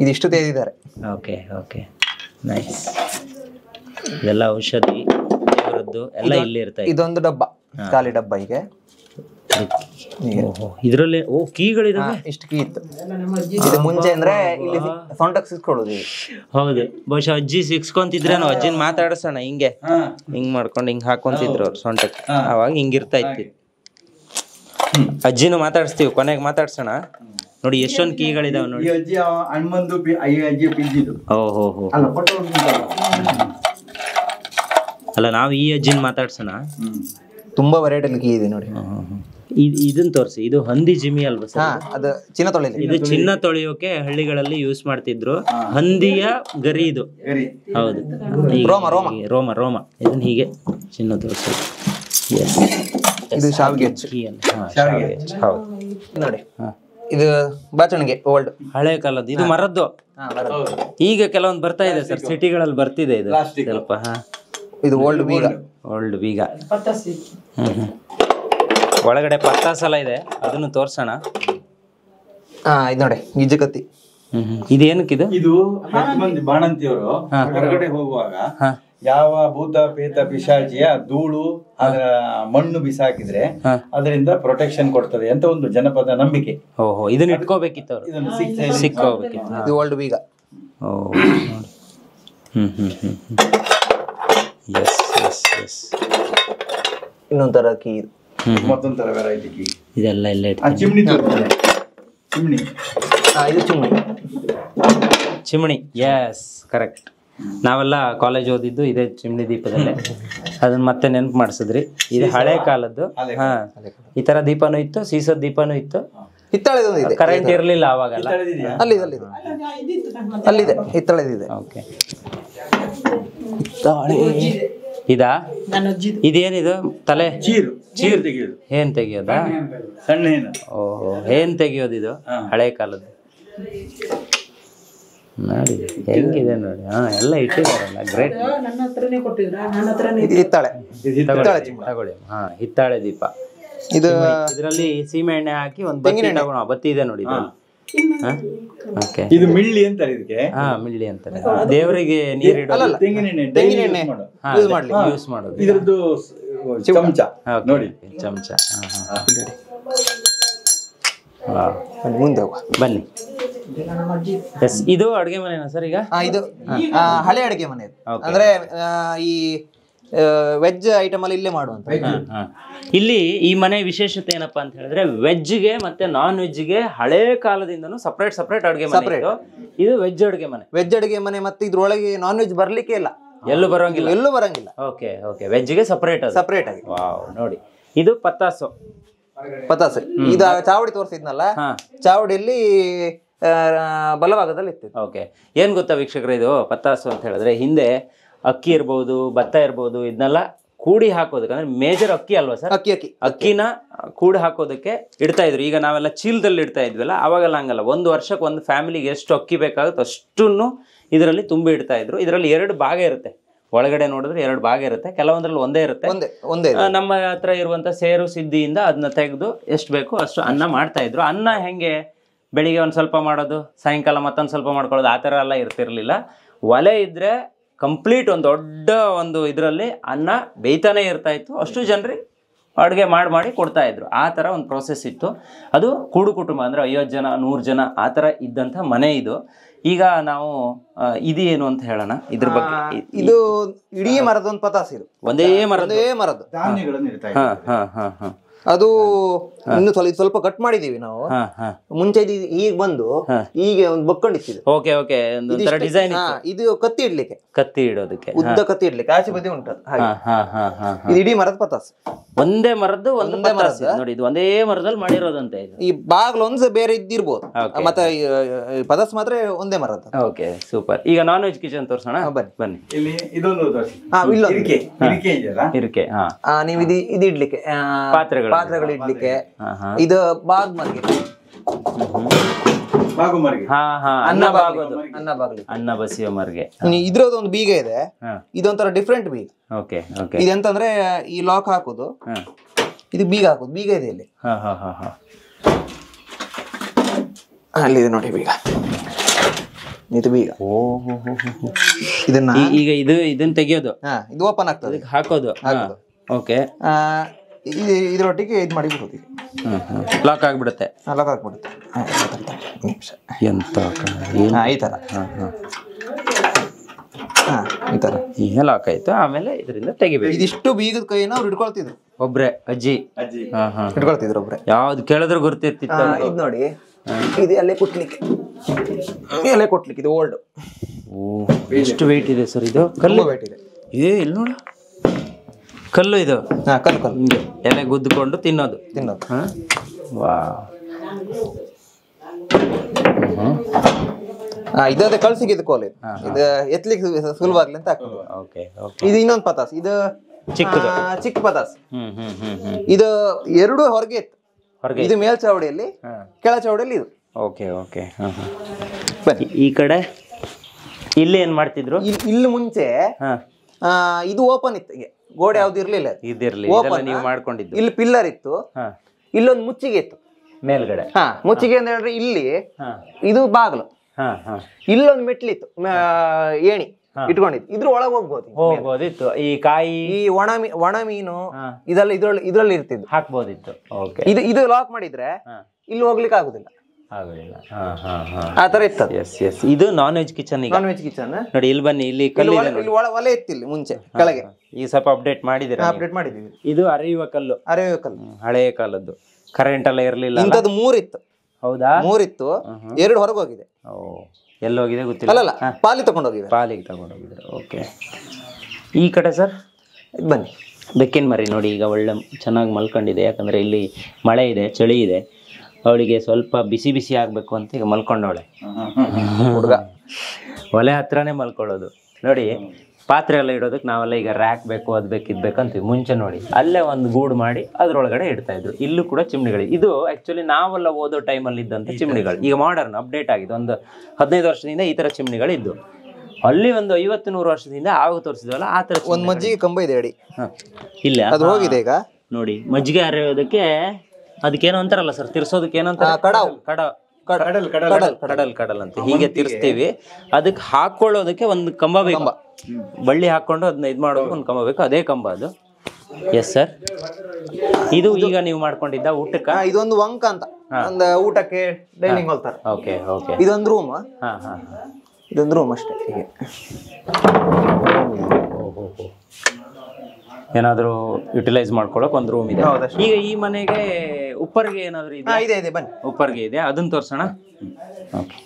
ಇದಿಷ್ಟು ತೆಗೆದಿದ್ದಾರೆ. Okay okay, nice. ಇದೆಲ್ಲ ಔಷಧಿ ದೇವರದ್ದು ಎಲ್ಲ ಇಲ್ಲಿ ಇರ್ತಾ ಇದೆ. ಇದೊಂದು ಡಬ್ಬ, ಖಾಲಿ ಡಬ್ಬ. ಹೀಗೆ ಇದರಲ್ಲಿ ಕೀಗಳಿದಾವೆ. ಇಷ್ಟು ಕೀ ಇತ್ತು. ಇದು ಮುಂಚೆ ಅಂದ್ರೆ ಇಲ್ಲಿ ಸೊಂಟಕ್ಕೆ ಸಿಕ್ಕೊಳ್ಳೋದು. ಹೌದು, ಬಹುಶಃ ಅಜ್ಜಿ ಸಿಕ್ಸ್ಕೊಂತಿದ್ರೇನೋ. ಅಜ್ಜಿನ ಮಾತಾಡ್ಸೋಣ ಹಿಂಗೆ ಹಿಂಗ್ ಮಾಡ್ಕೊಂಡು ಹಿಂಗ್ ಹಾಕೊಂತಿದ್ರು ಅವ್ರು ಸೊಂಟಕ್ಕೆ. ಅವಾಗ ಹಿಂಗಿರ್ತಾ ಇತ್ತು. ಅಜ್ಜಿನೂ ಮಾತಾಡಿಸ್ತೀವಿ, ಕೊನೆಗೆ ಮಾತಾಡ್ಸೋಣ. ನೋಡಿ ಎಷ್ಟೊಂದು ಕೀಗಳಿದಾವೆ ನೋಡಿ. ಓಹೋ, ಅಲ್ಲ ನಾವು ಈ ಅಜ್ಜಿನ ಮಾತಾಡ್ಸೋಣ. ತುಂಬಾ ವೆರೈಟಿ ಕೀ ಇದೆ ನೋಡಿ. ಇದನ್ನ ತೋರಿಸಿ. ಇದು ಹಂದಿ ಜಿಮಿ ಅಲ್ವಾ ಸರ್? ಅದು ಚಿನ್ನ ತೊಳೆ. ಇದು ಚಿನ್ನ ತೊಳೆಯೋಕೆ ಹಳ್ಳಿಗಳಲ್ಲಿ ಯೂಸ್ ಮಾಡ್ತಿದ್ರು. ಹಂದಿಯ ಗರಿ ಇದು. ಹೌದು, ರೋಮ. ಇದನ್ನ ಹೀಗೆ ಚಿನ್ನ ತೋರಿಸಿ. ಇದು ಶಾವಿಗೆ ಹೌದು ನೋಡಿ. ಇದು ಬಾಚಣಿಗೆ, ಓಲ್ಡ್, ಹಳೆ ಕಾಲದ್ದು. ಇದು ಮರದ್ದು. ಈಗ ಕೆಲವೊಂದು ಬರ್ತಾ ಇದೆ ಸರ್, ಸಿಟಿಗಳಲ್ಲಿ ಬರ್ತಿದೆ ಇದು ಸ್ವಲ್ಪ. ಇದು ಓಲ್ಡ್ ಬೀಗ. ಒಳಗಡೆ ಪತ್ತಾಸಲ ಇದೆ, ಅದನ್ನು ತೋರ್ಸೋಣ. ಇದು ನೋಡಿ ಗಿಜ್ಜಕತ್ತಿ. ಇದೇನಕ್ಕಿದು? ಇದು ಮಂದಿ ಬಾಣಂತಿಯವರು ಹೊರಗಡೆ ಹೋಗುವಾಗ ಯಾವ ಭೂತ ಪೇತ ಪಿಶಾಚಿಯ ಧೂಳು ಅದರ ಮಣ್ಣು ಬಿಸಾಕಿದ್ರೆ ಅದರಿಂದ ಪ್ರೊಟೆಕ್ಷನ್ ಕೊಡ್ತದೆ ಅಂತ ಒಂದು ಜನಪದ ನಂಬಿಕೆ. ಓಹೋ, ಇದನ್ನ ಇಟ್ಕೋಬೇಕಿತ್ತು ಅವರು. ಇದನ್ನು ಸಿಕ್ಕೋಬೇಕಿತ್ತು. ಇದು ಓಲ್ಡ್ ಬೀಗ. ಇನ್ನೊಂಥರ ಕೀ, ಮತ್ತೊಂಥರ ವೆರೈಟಿ ಕೀ. ಇದೆಲ್ಲ ಎಲ್ಲ ಚಿಮ್ನಿ. ಇದು ಚಿಮಣಿ. Yes, correct. ನಾವೆಲ್ಲ ಕಾಲೇಜ್ ಓದಿದ್ದು ಇದೇ ಚಿಮ್ನಿ ದೀಪದಲ್ಲೇ. ಅದನ್ನ ಮತ್ತೆ ನೆನಪು ಮಾಡಿಸಿದ್ರಿ. ಇದು ಹಳೆ ಕಾಲದ್ದು. ಈ ತರ ದೀಪನೂ ಇತ್ತು, ಸೀಸದ ದೀಪನೂ ಇತ್ತು. ಕರೆಂಟ್ ಇರ್ಲಿಲ್ಲ ಅವಾಗೆಲ್ಲ. ಅಲ್ಲಿದೆ ಹಿತ್ತಾಳೆದಿದೆ. ಓಕೆ, ಇದಾ? ಇದೇನಿದು? ತಲೆ ಚೀರು ತೆಗಿಯೋದು. ಏನ್ ತೆಗಿಯೋದಾ? ಸಣ್ಣ. ಓಹೋ, ಏನ್ ತೆಗಿಯೋದು ಇದು? ಹಳೆ ಕಾಲದ್ದು ನೋಡಿ ಹೆಂಗಿದೆ ನೋಡಿ. ಎಲ್ಲ ಇಟ್ಟಿದಾರಲ್ಲ, ಗ್ರೇಟ್. ತಗೊಳ್ಳಿ. ಹಿತ್ತಾಳೆ ದೀಪ. ಇದರಲ್ಲಿ ಸೀಮೆ ಎಣ್ಣೆ ಹಾಕಿ ಒಂದು ಬತ್ತಿ ಇದೆ ನೋಡಿ. ಇದು ಮಿಳ್ಳಿ ಅಂತಾರೆ ಇದಕ್ಕೆ. ಮಿಳ್ಳಿ ಅಂತಾರೆ. ದೇವರಿಗೆ ನೀರಿಡೋದು, ತೆಂಗಿನೆಣ್ಣೆ ಯೂಸ್ ಮಾಡೋದು. ಇದ್ರದ್ದು ಚಮಚ ನೋಡಿ, ಚಮಚ. ಮುಂದೆ ಬನ್ನಿ. ಇದು ಅಡುಗೆ ಮನೆನಾ ಸರ್? ಈಗ ಇದು ಹಳೆ ಅಡುಗೆ ಮನೆ. ಅಂದ್ರೆ ಈ ವೆಜ್ ಐಟಮ್ ಅಲ್ಲಿ ಇಲ್ಲೇ ಮಾಡುವಂತ. ಇಲ್ಲಿ ಈ ಮನೆ ವಿಶೇಷತೆ ಏನಪ್ಪಾ ಅಂತ ಹೇಳಿದ್ರೆ, ವೆಜ್ಗೆ ಮತ್ತೆ ನಾನ್ ವೆಜ್ಗೆ ಹಳೆ ಕಾಲದಿಂದನೂ ಸಪರೇಟ್ ಅಡುಗೆ ಮನೆ. ಇದು ವೆಜ್ ಅಡುಗೆ ಮನೆ. ಮತ್ತೆ ಇದ್ರೊಳಗೆ ನಾನ್ ವೆಜ್ ಬರ್ಲಿಕ್ಕೆ ಇಲ್ಲ, ಎಲ್ಲೂ ಬರಂಗಿಲ್ಲ. ಓಕೆ ಓಕೆ, ವೆಜ್ಗೆ ಸಪರೇಟ್ ಆಗಿ. ವಾವ್, ನೋಡಿ ಇದು ಪತ್ತಾಸು. ಇದು ಚಾವಡಿ ತೋರಿಸಿದ್ನಲ್ಲ, ಚಾವಡಿಯಲ್ಲಿ ಬಲಭಾಗದಲ್ಲಿ ಇತ್ತು. ಓಕೆ, ಏನ್ ಗೊತ್ತಾ ವೀಕ್ಷಕರೇ, ಇದು ಪತ್ತಾಸು ಅಂತ ಹೇಳಿದ್ರೆ ಹಿಂದೆ ಅಕ್ಕಿ ಇರ್ಬೋದು, ಭತ್ತ ಇರ್ಬೋದು, ಇದನ್ನೆಲ್ಲ ಕೂಡಿ ಹಾಕೋದಕ್ಕೆ, ಅಂದ್ರೆ ಮೇಜರ್ ಅಕ್ಕಿ ಅಲ್ವಾ ಸರ್? ಅಕ್ಕಿನ ಕೂಡಿ ಹಾಕೋದಕ್ಕೆ ಇಡ್ತಾ ಇದ್ರು. ಈಗ ನಾವೆಲ್ಲ ಚೀಲದಲ್ಲಿ ಇಡ್ತಾ ಇದ್ವಲ್ಲ, ಅವಾಗೆಲ್ಲ ಹಂಗಲ್ಲ. ಒಂದು ವರ್ಷಕ್ಕೆ ಒಂದು ಫ್ಯಾಮಿಲಿಗೆ ಎಷ್ಟು ಅಕ್ಕಿ ಬೇಕಾಗುತ್ತೆ ಅಷ್ಟನ್ನು ಇದರಲ್ಲಿ ತುಂಬಿ ಇಡ್ತಾ ಇದ್ರು. ಇದರಲ್ಲಿ 2 ಭಾಗ ಇರುತ್ತೆ. ಒಳಗಡೆ ನೋಡಿದ್ರೆ 2 ಭಾಗ ಇರುತ್ತೆ, ಕೆಲವೊಂದ್ರಲ್ಲಿ ಒಂದೇ ಇರುತ್ತೆ. ನಮ್ಮ ಹತ್ರ ಇರುವಂತ ಸೇರು ಸಿದ್ಧಿಯಿಂದ ಅದನ್ನ ತೆಗೆದು ಎಷ್ಟು ಬೇಕು ಅಷ್ಟು ಅನ್ನ ಮಾಡ್ತಾ ಇದ್ರು. ಅನ್ನ ಹೆಂಗೆ ಬೆಳಿಗ್ಗೆ ಒಂದ್ ಸ್ವಲ್ಪ ಮಾಡೋದು, ಸಾಯಂಕಾಲ ಮತ್ತೊಂದು ಸ್ವಲ್ಪ ಮಾಡ್ಕೊಳ್ಳೋದು, ಆ ಥರ ಎಲ್ಲ ಇರ್ತಿರ್ಲಿಲ್ಲ. ಒಲೆ ಇದ್ರೆ ಕಂಪ್ಲೀಟ್ ಒಂದು ದೊಡ್ಡ ಒಂದು ಇದರಲ್ಲಿ ಅನ್ನ ಬೇಯ್ತಾನೆ ಇರ್ತಾ ಇತ್ತು. ಅಷ್ಟು ಜನರಿಗೆ ಅಡುಗೆ ಮಾಡಿ ಕೊಡ್ತಾ ಇದ್ರು. ಆ ಥರ ಒಂದು ಪ್ರೋಸೆಸ್ ಇತ್ತು. ಅದು ಕೂಡು ಕುಟುಂಬ ಅಂದರೆ 50 ಜನ 100 ಜನ ಆ ಥರ ಇದ್ದಂಥ ಮನೆ ಇದು. ಈಗ ನಾವು ಇದು ಏನು ಅಂತ ಹೇಳೋಣ ಇದ್ರ ಬಗ್ಗೆ. ಇದು ಇಡೀ ಮರದ ಒಂದು ಪತಾಸ್, ಇದು ಒಂದೇ ಮರದ್ದು ಧಾನ್ಯಗಳನ್ನು ಇಡ್ತಾ ಹಾ ಹಾ ಹಾ ಹಾ ಅದು ಇನ್ನು ಸ್ವಲ್ಪ ಕಟ್ ಮಾಡಿದೀವಿ ನಾವು. ಮುಂಚೆ ಈಗ ಬಂದು ಈಗ ಒಂದು ಬಕ್ಕೊಂಡಿತ್ತು. ಓಕೆ ಓಕೆ, ಒಂದೊಂಥರ ಡಿಸೈನ್. ಇದು ಕತ್ತಿ ಇಡ್ಲಿಕ್ಕೆ, ಕತ್ತಿ ಇಡೋದಕ್ಕೆ, ಉದ್ದ ಕತ್ತಿ ಇಡ್ಲಿಕ್ಕೆ ಆಚೆ ಬದಿ ಉಂಟು. ಇದು ಇಡೀ ಮರದ ಪತಾಸ್, ಒಂದೇ ಮರದ್ದು ಒಂದು ಪತಾಸ್ ನೋಡಿ. ಇದು ಒಂದೇ ಮರದಲ್ಲಿ ಮಾಡಿರೋದಂತೆ. ಇದು ಈ ಬಾಗ್ಲು ಒಂದು ಬೇರೆ ಇದ್ದಿರ್ಬೋದು, ಮತ್ತೆ ಪತಾಸ್ ಮಾತ್ರ ಒಂದೇ ಮರದ್ದು. Okay super. ಈಗ ನಾನ್ ವೆಜ್ ಕಿಚನ್ ತೋರ್ಸೋಣ, ಬನ್ನಿ. ಇಲ್ಲಿ ಇದೊಂದು ಇರಿಕೆ. ನೀವು ಇದು ಇಡ್ಲಿಕ್ಕೆ ಪಾತ್ರೆಗಳು ಇಡ್ಲಿಕ್ಕೆ. ಇದು ಅನ್ನ ಬಸಿಯೋ ಮರ್ಗೆ. ಇದ್ರದ್ದು ಒಂದು ಬೀಗ ಇದೆ, ಇದೊಂಥರ ಡಿಫ್ರೆಂಟ್ ಬೀಗ. ಇದೆಂತಂದ್ರೆ ಈ ಲಾಕ್ ಹಾಕುದು, ಇದು ಬೀಗ ಹಾಕುದು. ಬೀಗ ಇದೆ ಇಲ್ಲಿ, ಅಲ್ಲಿದೆ ನೋಡಿ ಬೀಗ. ಇದು ಬೀಗ. ಇದನ್ನ ಈಗ ಇದನ್ನ ತೆಗಿಯೋದು, ಇದು ಓಪನ್ ಆಗ್ತದೆ, ಹಾಕೋದು. ಓಕೆ, ಇದ್ರೊಟ್ಟಿಗೆ ಇದು ಮಾಡಿಬಿಡುದು, ಲಾಕ್ ಆಗ್ಬಿಡುತ್ತೆ. ಲಾಕ್ ಆಗ್ಬಿಡುತ್ತೆ. ಎಂತ ಈ ತರ ಈ ತರ ಈಗ ಲಾಕ್ ಆಯ್ತು. ಆಮೇಲೆ ಇದರಿಂದ ತೆಗಿಬೇಕು. ಇದಿಷ್ಟು ಬೀಗದ ಕೈನ ಅವ್ರು ಹಿಡ್ಕೊಳ್ತಿದ್ರು, ಒಬ್ರೆ ಅಜ್ಜಿ ಹಿಡ್ಕೊಳ್ತಿದ್ರು ಒಬ್ರೆ. ಯಾವ್ದು ಕೇಳಿದ್ರು ಗೊತ್ತಿರ್ತಿತ್ತು. ಇದು ನೋಡಿ, ಇದು ಎಲೆ ಕೊಟ್ಲಿಕ್ಕೆ, ಎಲೆ ಕೊಟ್ಲಿಕ್ಕೆ. ಇದು ಓಲ್ಡ್. ಎಷ್ಟು ವೆಯ್ಟ್ ಇದೆ ಸರ್ ಇದು? ಕಲ್ಲು ವೆಯ್ಟ್ ಇದೆ. ಇಲ್ಲಿ ನೋಡು, ಕಲ್ಲು ಇದು. ಕಲ್ಲು ಹಿಂಗೆ ಎಲೆ ಗುದ್ದುಕೊಂಡು ತಿನ್ನೋದು. ವಾ, ಇದೇ ಕಳ್ಸಿಗೆ ಇದು ಕೋಲ್. ಇದು ಎತ್ತಲಿಕ್ಕೆ ಸುಲಭವಾಗ್ಲಿ ಅಂತ ಆಗ್ತದೆ. ಇದು ಇನ್ನೊಂದು ಪತಾಸ್, ಇದು ಚಿಕ್ಕ ಪತಾಸ್. ಇದು ಎರಡು ಹೊರಗೆ ಇತ್ತು, ಇದು ಮೇಲ್ ಚಾವಡಿಯಲ್ಲಿ, ಕೆಳ ಚಾವಡಿಯಲ್ಲಿ ಇದು. Okay okay. ಈ ಕಡೆ ಇಲ್ಲಿ ಏನ್ ಮಾಡ್ತಿದ್ರು? ಇಲ್ಲಿ ಮುಂಚೆ ಇದು ಓಪನ್ ಇತ್ತು, ಗೋಡೆ ಯಾವ್ದು ಇರ್ಲಿಲ್ಲ, ನೀವು ಮಾಡ್ಕೊಂಡಿದ್ದು. ಇಲ್ಲಿ ಪಿಲ್ಲರ್ ಇತ್ತು, ಇಲ್ಲೊಂದು ಮುಚ್ಚಿಗೆ ಇತ್ತು ಮೇಲ್ಗಡೆ. ಮುಚ್ಚಿಗೆ ಅಂತ ಹೇಳಿದ್ರೆ ಇಲ್ಲಿ ಇದು ಬಾಗ್ಲು, ಇಲ್ಲೊಂದು ಮೆಟ್ಲಿತ್ತು, ಏಣಿ ಇಟ್ಕೊಂಡಿತ್ತು. ಇದ್ರ ಒಳಗೆ ಹೋಗ್ಬೋದಿತ್ತು. ಈ ಕಾಯಿ, ಈ ಒಣ ಮೀನು ಇದೆಲ್ಲ ಇದ್ರಲ್ಲಿ ಇರ್ತಿದ್ದು, ಹಾಕ್ಬೋದಿತ್ತು. ಇದು ಲಾಕ್ ಮಾಡಿದ್ರೆ ಇಲ್ಲಿ ಹೋಗ್ಲಿಕ್ಕೆ ಆಗುದಿಲ್ಲ, ಆ ತರ ಇತ್ತು. ಇದು non veg kitchen. Non veg kitchen ನೋಡಿ, ಇಲ್ಲಿ ಬನ್ನಿ. ಇಲ್ಲಿ ಒಲೆ ಇತ್ತು, ಇಲ್ಲಿ ಮುಂಚೆ ಕೆಳಗೆ. ಈಗ ಸ್ವಲ್ಪ ಅಪ್ಡೇಟ್ ಮಾಡಿದಿರಾ? ಅಪ್ಡೇಟ್ ಮಾಡಿದೀವಿ. ಇದು ಅರೆಯುವ ಕಲ್ಲು, ಹಳೆಯ ಕಾಲದ್ದು. ಕರೆಂಟ್ ಎಲ್ಲ ಇರ್ಲಿಲ್ಲ. ಇಂಥದ್ದು 3 ಇತ್ತು. ಹೌದಾ? 3 ಇತ್ತು, 2 ಹೊರಗೆ ಹೋಗಿದೆ. ಎಲ್ಲೋಗಿದೆ ಗೊತ್ತಿಲ್ಲ. ಅಲ್ಲ, ಪಾಲಿಗೆ ತಗೊಂಡೋಗಿದ್ದಾರೆ. ಓಕೆ. ಈ ಕಡೆ ಸರ್ ಬನ್ನಿ. ಬೆಕ್ಕಿನ ಮರಿ ನೋಡಿ, ಈಗ ಒಳ್ಳೆ ಚೆನ್ನಾಗಿ ಮಲ್ಕೊಂಡಿದೆ. ಯಾಕಂದ್ರೆ ಇಲ್ಲಿ ಮಳೆ ಇದೆ, ಚಳಿ ಇದೆ. ಅವಳಿಗೆ ಸ್ವಲ್ಪ ಬಿಸಿ ಬಿಸಿ ಆಗ್ಬೇಕು ಅಂತ ಈಗ ಮಲ್ಕೊಂಡವಳೆ. ಹುಡುಗ ಒಲೆ ಹತ್ರನೇ ಮಲ್ಕೊಳ್ಳೋದು ನೋಡಿ. ಪಾತ್ರೆ ಎಲ್ಲ ಇಡೋದಕ್ಕೆ ನಾವೆಲ್ಲ ಈಗ ರ್ಯಾಕ್ ಬೇಕು, ಅದು ಬೇಕು, ಇದು ಬೇಕಂತೀವಿ. ಮುಂಚೆ ನೋಡಿ ಅಲ್ಲೇ ಒಂದು ಗೂಡು ಮಾಡಿ ಅದ್ರೊಳಗಡೆ ಇಡ್ತಾ ಇದ್ರು. ಇಲ್ಲೂ ಕೂಡ ಚಿಮ್ನಿಗಳು. ಇದು ಆಕ್ಚುಲಿ ನಾವೆಲ್ಲ ಓದೋ ಟೈಮಲ್ಲಿ ಇದ್ದಂಥ ಚಿಮ್ನಿಗಳು. ಈಗ ಮಾಡರ್ನ್ ಅಪ್ಡೇಟ್ ಆಗಿದೆ. ಒಂದು 15 ವರ್ಷದಿಂದ ಈ ಥರ ಚಿಮ್ನಿಗಳು ಇದ್ದು. ಅಲ್ಲಿ ಒಂದು 50-100 ವರ್ಷದಿಂದ ಆವಾಗ ತೋರಿಸಿದ್ವಲ್ಲ ಆ ಥರ. ಒಂದು ಮಜ್ಜಿಗೆ ಕಂಬ ಇದೆ ಅಡಿ, ಇಲ್ಲ ಅದು ಹೋಗಿದೆ ಈಗ ನೋಡಿ. ಮಜ್ಜಿಗೆ ಅರೆಯೋದಕ್ಕೆ ಅದಕ್ಕೇನೋ ಅಂತಾರಲ್ಲ ಸರ್, ತಿರ್ಸೋದಕ್ಕೆ ಏನೋ ಅಂತಾರೆ, ಕಡಲ್ ಅಂತ ಹೀಗೆ ತಿರ್ಸ್ತೀವಿ. ಅದಕ್ಕೆ ಹಾಕೊಳ್ಳೋದಕ್ಕೆ ಒಂದು ಕಂಬ ಬೇಕು, ಬಳ್ಳಿ ಹಾಕೊಂಡು ಅದನ್ನ ಇದು ಮಾಡೋದಕ್ಕೆ ಒಂದು ಕಂಬ ಬೇಕು. ಅದೇ ಕಂಬ ಅದು. Yes sir. ಇದು ಈಗ ನೀವು ಮಾಡ್ಕೊಂಡಿದ್ದ ಊಟಕ್ಕ? ಇದೊಂದು ವಂಕ ಅಂತ, ಒಂದು ಊಟಕ್ಕೆ ಡೈನಿಂಗ್ ಹಾಲ್ ತರ. Okay okay. ಇದೊಂದು ರೂಮ್. ಇದೊಂದು ರೂಮ್ ಅಷ್ಟೇ. ಹೀಗೆ ಏನಾದ್ರು ಯುಟಿಲೈಸ್ ಮಾಡ್ಕೊಳಕ್ ಒಂದು ರೂಮ್ ಇದೆ. ಈಗ ಈ ಮನೆಗೆ ಉಪ್ಪರ್ಗೆ ಏನಾದ್ರು ಇದೆ? ಬನ್ನಿ, ಉಪ್ಪರ್ಗೆ ಇದೆ, ಅದನ್ನ ತೋರ್ಸೋಣ. ಓಕೆ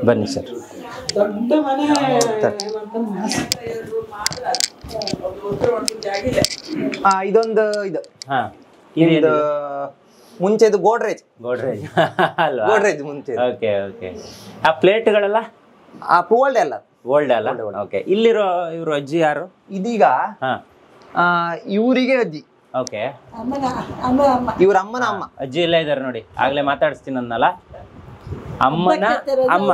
ಬನ್ನಿ ಸರ್. ಇದೊಂದು ಇದು ಮುಂಚೆದು ಗೋಡ್ರೇಜ್ ಅಲ್ವಾ? ಗೋಡ್ರೇಜ್ ಮುಂಚೆ. Okay okay. ಆ ಪ್ಲೇಟ್ಗಳೆಲ್ಲ ಓಲ್ಡ್ ಅಲ್ಲ, ಓಲ್ಡ್ ಅಲ್ಲ. ಓಕೆ. ಇಲ್ಲಿರೋ ಇವ್ರು ಅಜ್ಜಿ ಯಾರು? ಇದೀಗ ಇವರಿಗೆ ಅಜ್ಜಿ. ಓಕೆ. ಇವ್ರ ಅಮ್ಮನ ಅಮ್ಮ. ಅಜ್ಜಿ ಎಲ್ಲ ಇದಾರೆ ನೋಡಿ. ಆಗ್ಲೇ ಮಾತಾಡಿಸ್ತೀನಿ ಅನ್ನಲ್ಲ, ಅಮ್ಮನ ಅಮ್ಮ.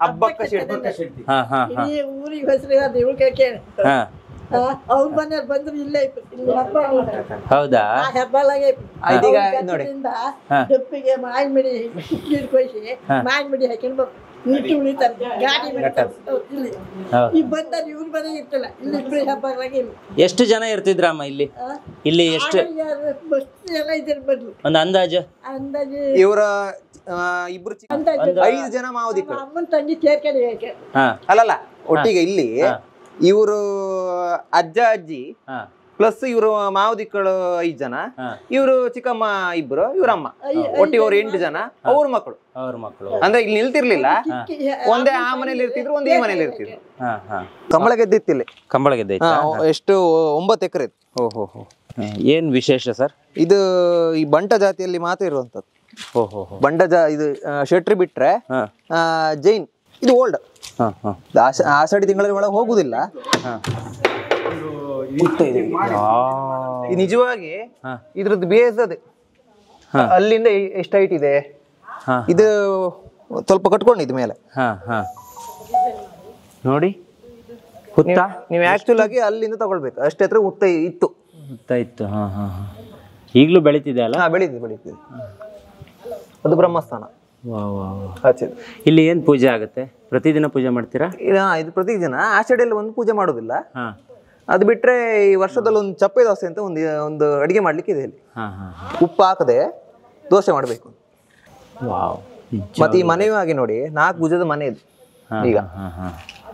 ಹಬ್ಬಕ್ಕ ಶೆಟ್ಟಿ. ಊರಿಗೆ ಹೆಸರು ಅವ್ರ ಮನೆಯವ್ರು ಬಂದ್ರು ಇಲ್ಲೇ ಹೌದಾ? ಡಪ್ಪಿಗೆ ಮಾಯಿನ ಮಿಡಿ ಕೊಯ್ಸಿ ಮಾಯಿನ ಮಿಡಿ ಹಾಕೊಂಡು ನಿಟ್ಟು ಉಳಿತಾರೆ ಗಾಡಿ ಬಿಡ್ತಾರೆ. ಇಲ್ಲಿ ಈ ಬಂದ ಇವ್ರ ಮನೆ ಇರ್ತಲ್ಲ ಇಲ್ಲಿ ಇಬ್ಬರು ಹಬ್ಬಗಳಿಗೆ ಇಲ್ಲಿ ಎಷ್ಟು ಜನ ಇರ್ತಿದ್ರಮ್ಮ ಇಲ್ಲಿ? ಇಲ್ಲಿ ಎಷ್ಟು ಬಸ್ ಎಲ್ಲ ಇದ್ದಾರೆ ಬನ್ನಿ ಒಂದು ಅಂದಾಜು? ಅಂದಾಜು ಇವರ ಇಬ್ರು ಅಂದಾಜು 5 ಜನ ಮಾವದಿಕ್ಕಳು. ಅಮ್ಮನ ತಂಗಿ ಸೇರ್ಕೊಂಡು ಹಾ ಅಲ್ಲಲ್ಲ ಒಟ್ಟಿಗೆ ಇಲ್ಲಿ ಇವರು ಅಜ್ಜ ಅಜ್ಜಿ ಪ್ಲಸ್ ಇವರು ಮಾವದಿಕ್ಕಳು 5 ಜನ, ಇವರು ಚಿಕ್ಕಮ್ಮ ಇಬ್ರು, ಇವ್ರಮ್ಮ ಒಟ್ಟಿಗೆ ಅವ್ರು 8 ಜನ. ಅವ್ರ ಮಕ್ಕಳು ಅಂದ್ರೆ ಇಲ್ಲಿ ನಿಲ್ತಿರ್ಲಿಲ್ಲ, ಒಂದೇ ಆ ಮನೇಲಿ ಇರ್ತಿದ್ರು, ಒಂದೇ ಈ ಮನೇಲಿ ಇರ್ತಿದ್ರು. ಕಂಬಳ ಗೆದ್ದಿತ್ತು ಇಲ್ಲಿ. ಕಂಬಳ ಗೆದ್ದೆ ಎಷ್ಟು 9 ಎಕರೆ. ಓಹೋ, ಏನ್ ವಿಶೇಷ ಸರ್ ಇದು? ಈ ಬಂಟ ಜಾತಿಯಲ್ಲಿ ಮಾತ್ರ ಇರುವಂತದ್ದು. ಓಹೋ, ಇದು ಶೆಟ್ರಿ ಬಿಟ್ರೆ ಜೈನ್, ಇದು ಓಲ್ಡ್. ಆಷಾಢಿ ತಿಂಗಳ ಒಳಗೆ ಹೋಗುದಿಲ್ಲ. ನಿಜವಾಗಿ ಇದ್ರದ್ದು ಬೇಸ್ ಅದೇ, ಅಲ್ಲಿಂದ ಎಷ್ಟು ಹೈಟ್ ಇದೆ. ಇದು ಸ್ವಲ್ಪ ಕಟ್ಕೊಂಡಿದ್ ಮೇಲೆ ನೋಡಿ. ನೀವು ಆಕ್ಚುಲ್ ಆಗಿ ಅಲ್ಲಿಂದ ತಗೊಳ್ಬೇಕು, ಅಷ್ಟೇ ಹತ್ರ ಉತ್ತ ಇತ್ತು. ಈಗಲೂ ಬೆಳಿತಿದೆ ಅಲ್ಲ? ಬೆಳೀತಿದೆ. ಅದು ಬ್ರಹ್ಮಸ್ಥಾನ. ಇಲ್ಲಿ ಏನ್ ಪೂಜೆ ಆಗುತ್ತೆ? ಪ್ರತಿದಿನ ಪೂಜೆ ಮಾಡ್ತೀರಾ? ಇದು ಪ್ರತಿದಿನ. ಆಷಾಢಿಯಲ್ಲಿ ಒಂದು ಪೂಜೆ ಮಾಡೋದಿಲ್ಲ. ಅದು ಬಿಟ್ರೆ ಈ ವರ್ಷದಲ್ಲಿ ಒಂದು ಚಪ್ಪೆ ದೋಸೆ ಅಂತ ಒಂದು ಅಡಿಗೆ ಮಾಡ್ಲಿಕ್ಕೆ ಇದೆ ಇಲ್ಲಿ. ಉಪ್ಪು ಹಾಕದೆ ದೋಸೆ ಮಾಡ್ಬೇಕು. ಮತ್ತೆ ಈ ಮನೆಯೂ ಹಾಗೆ ನೋಡಿ, 4 ಭುಜದ ಮನೆ ಇದೆ. ಈಗ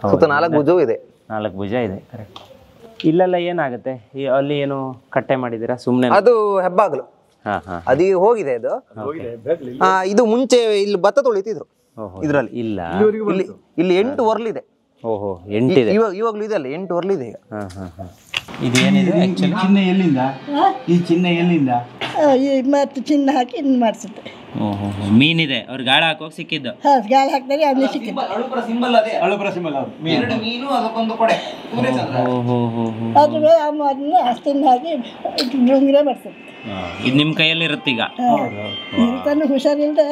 ಸುತ್ತ 4 ಭುಜವೂ ಇದೆ. 4 ಭುಜ ಇದೆ. ಇಲ್ಲೆಲ್ಲ ಏನಾಗುತ್ತೆ? ಅಲ್ಲಿ ಏನು ಕಟ್ಟೆ ಮಾಡಿದೀರಾ ಸುಮ್ನೆ? ಅದು ಹೆಬ್ಬಾಗಲು. ಅದೀಗ ಹೋಗಿದೆ ಅದು. ಇದು ಮುಂಚೆ ಇಲ್ಲಿ ಭತ್ತ ತೊಳಿತಿದ್ರು ಇದ್ರಲ್ಲಿ. ಇಲ್ಲ, ಇಲ್ಲಿ 8 ಒರ್ಲಿದೆ. ಓಹೋ, 8 ಇದೆ ಇವಾಗ್ಲೂ ಇದೆ ಅಲ್ಲ, 8 ಒರ್ಲಿದೆ ಈಗ. ಇದೇನಿದೆ? ಚಿನ್ನ ಎಲ್ಲಿಂದ? ಈ ಚಿನ್ನ ಎಲ್ಲಿಂದ? ಮತ್ತೆ ಚಿನ್ನ ಹಾಕಿ ಇನ್ನು ಮಾಡಿಸುತ್ತೆ. ಮೀನಿದೆ, ಅವ್ರು ಗಾಳ ಹಾಕೋಕ್ ಸಿಕ್ಕಿದ್ದು. ಗಾಳಿ ಹಾಕ್ತಾರೆ ಅಲ್ಲಿ ಸಿಕ್ಕಿದ್ದು. ಅದು ಅದನ್ನ ಅಷ್ಟನ್ನು ಹಾಕಿ ಉಂಗುರ ಮಾಡಿಸುತ್ತೆ. ಇದು ನಿಮ್ಮ ಕೈಯಲ್ಲಿ ಇರುತ್ತೀಗ? ತನ್ನ ಹುಷಾರಿಲ್ದೆ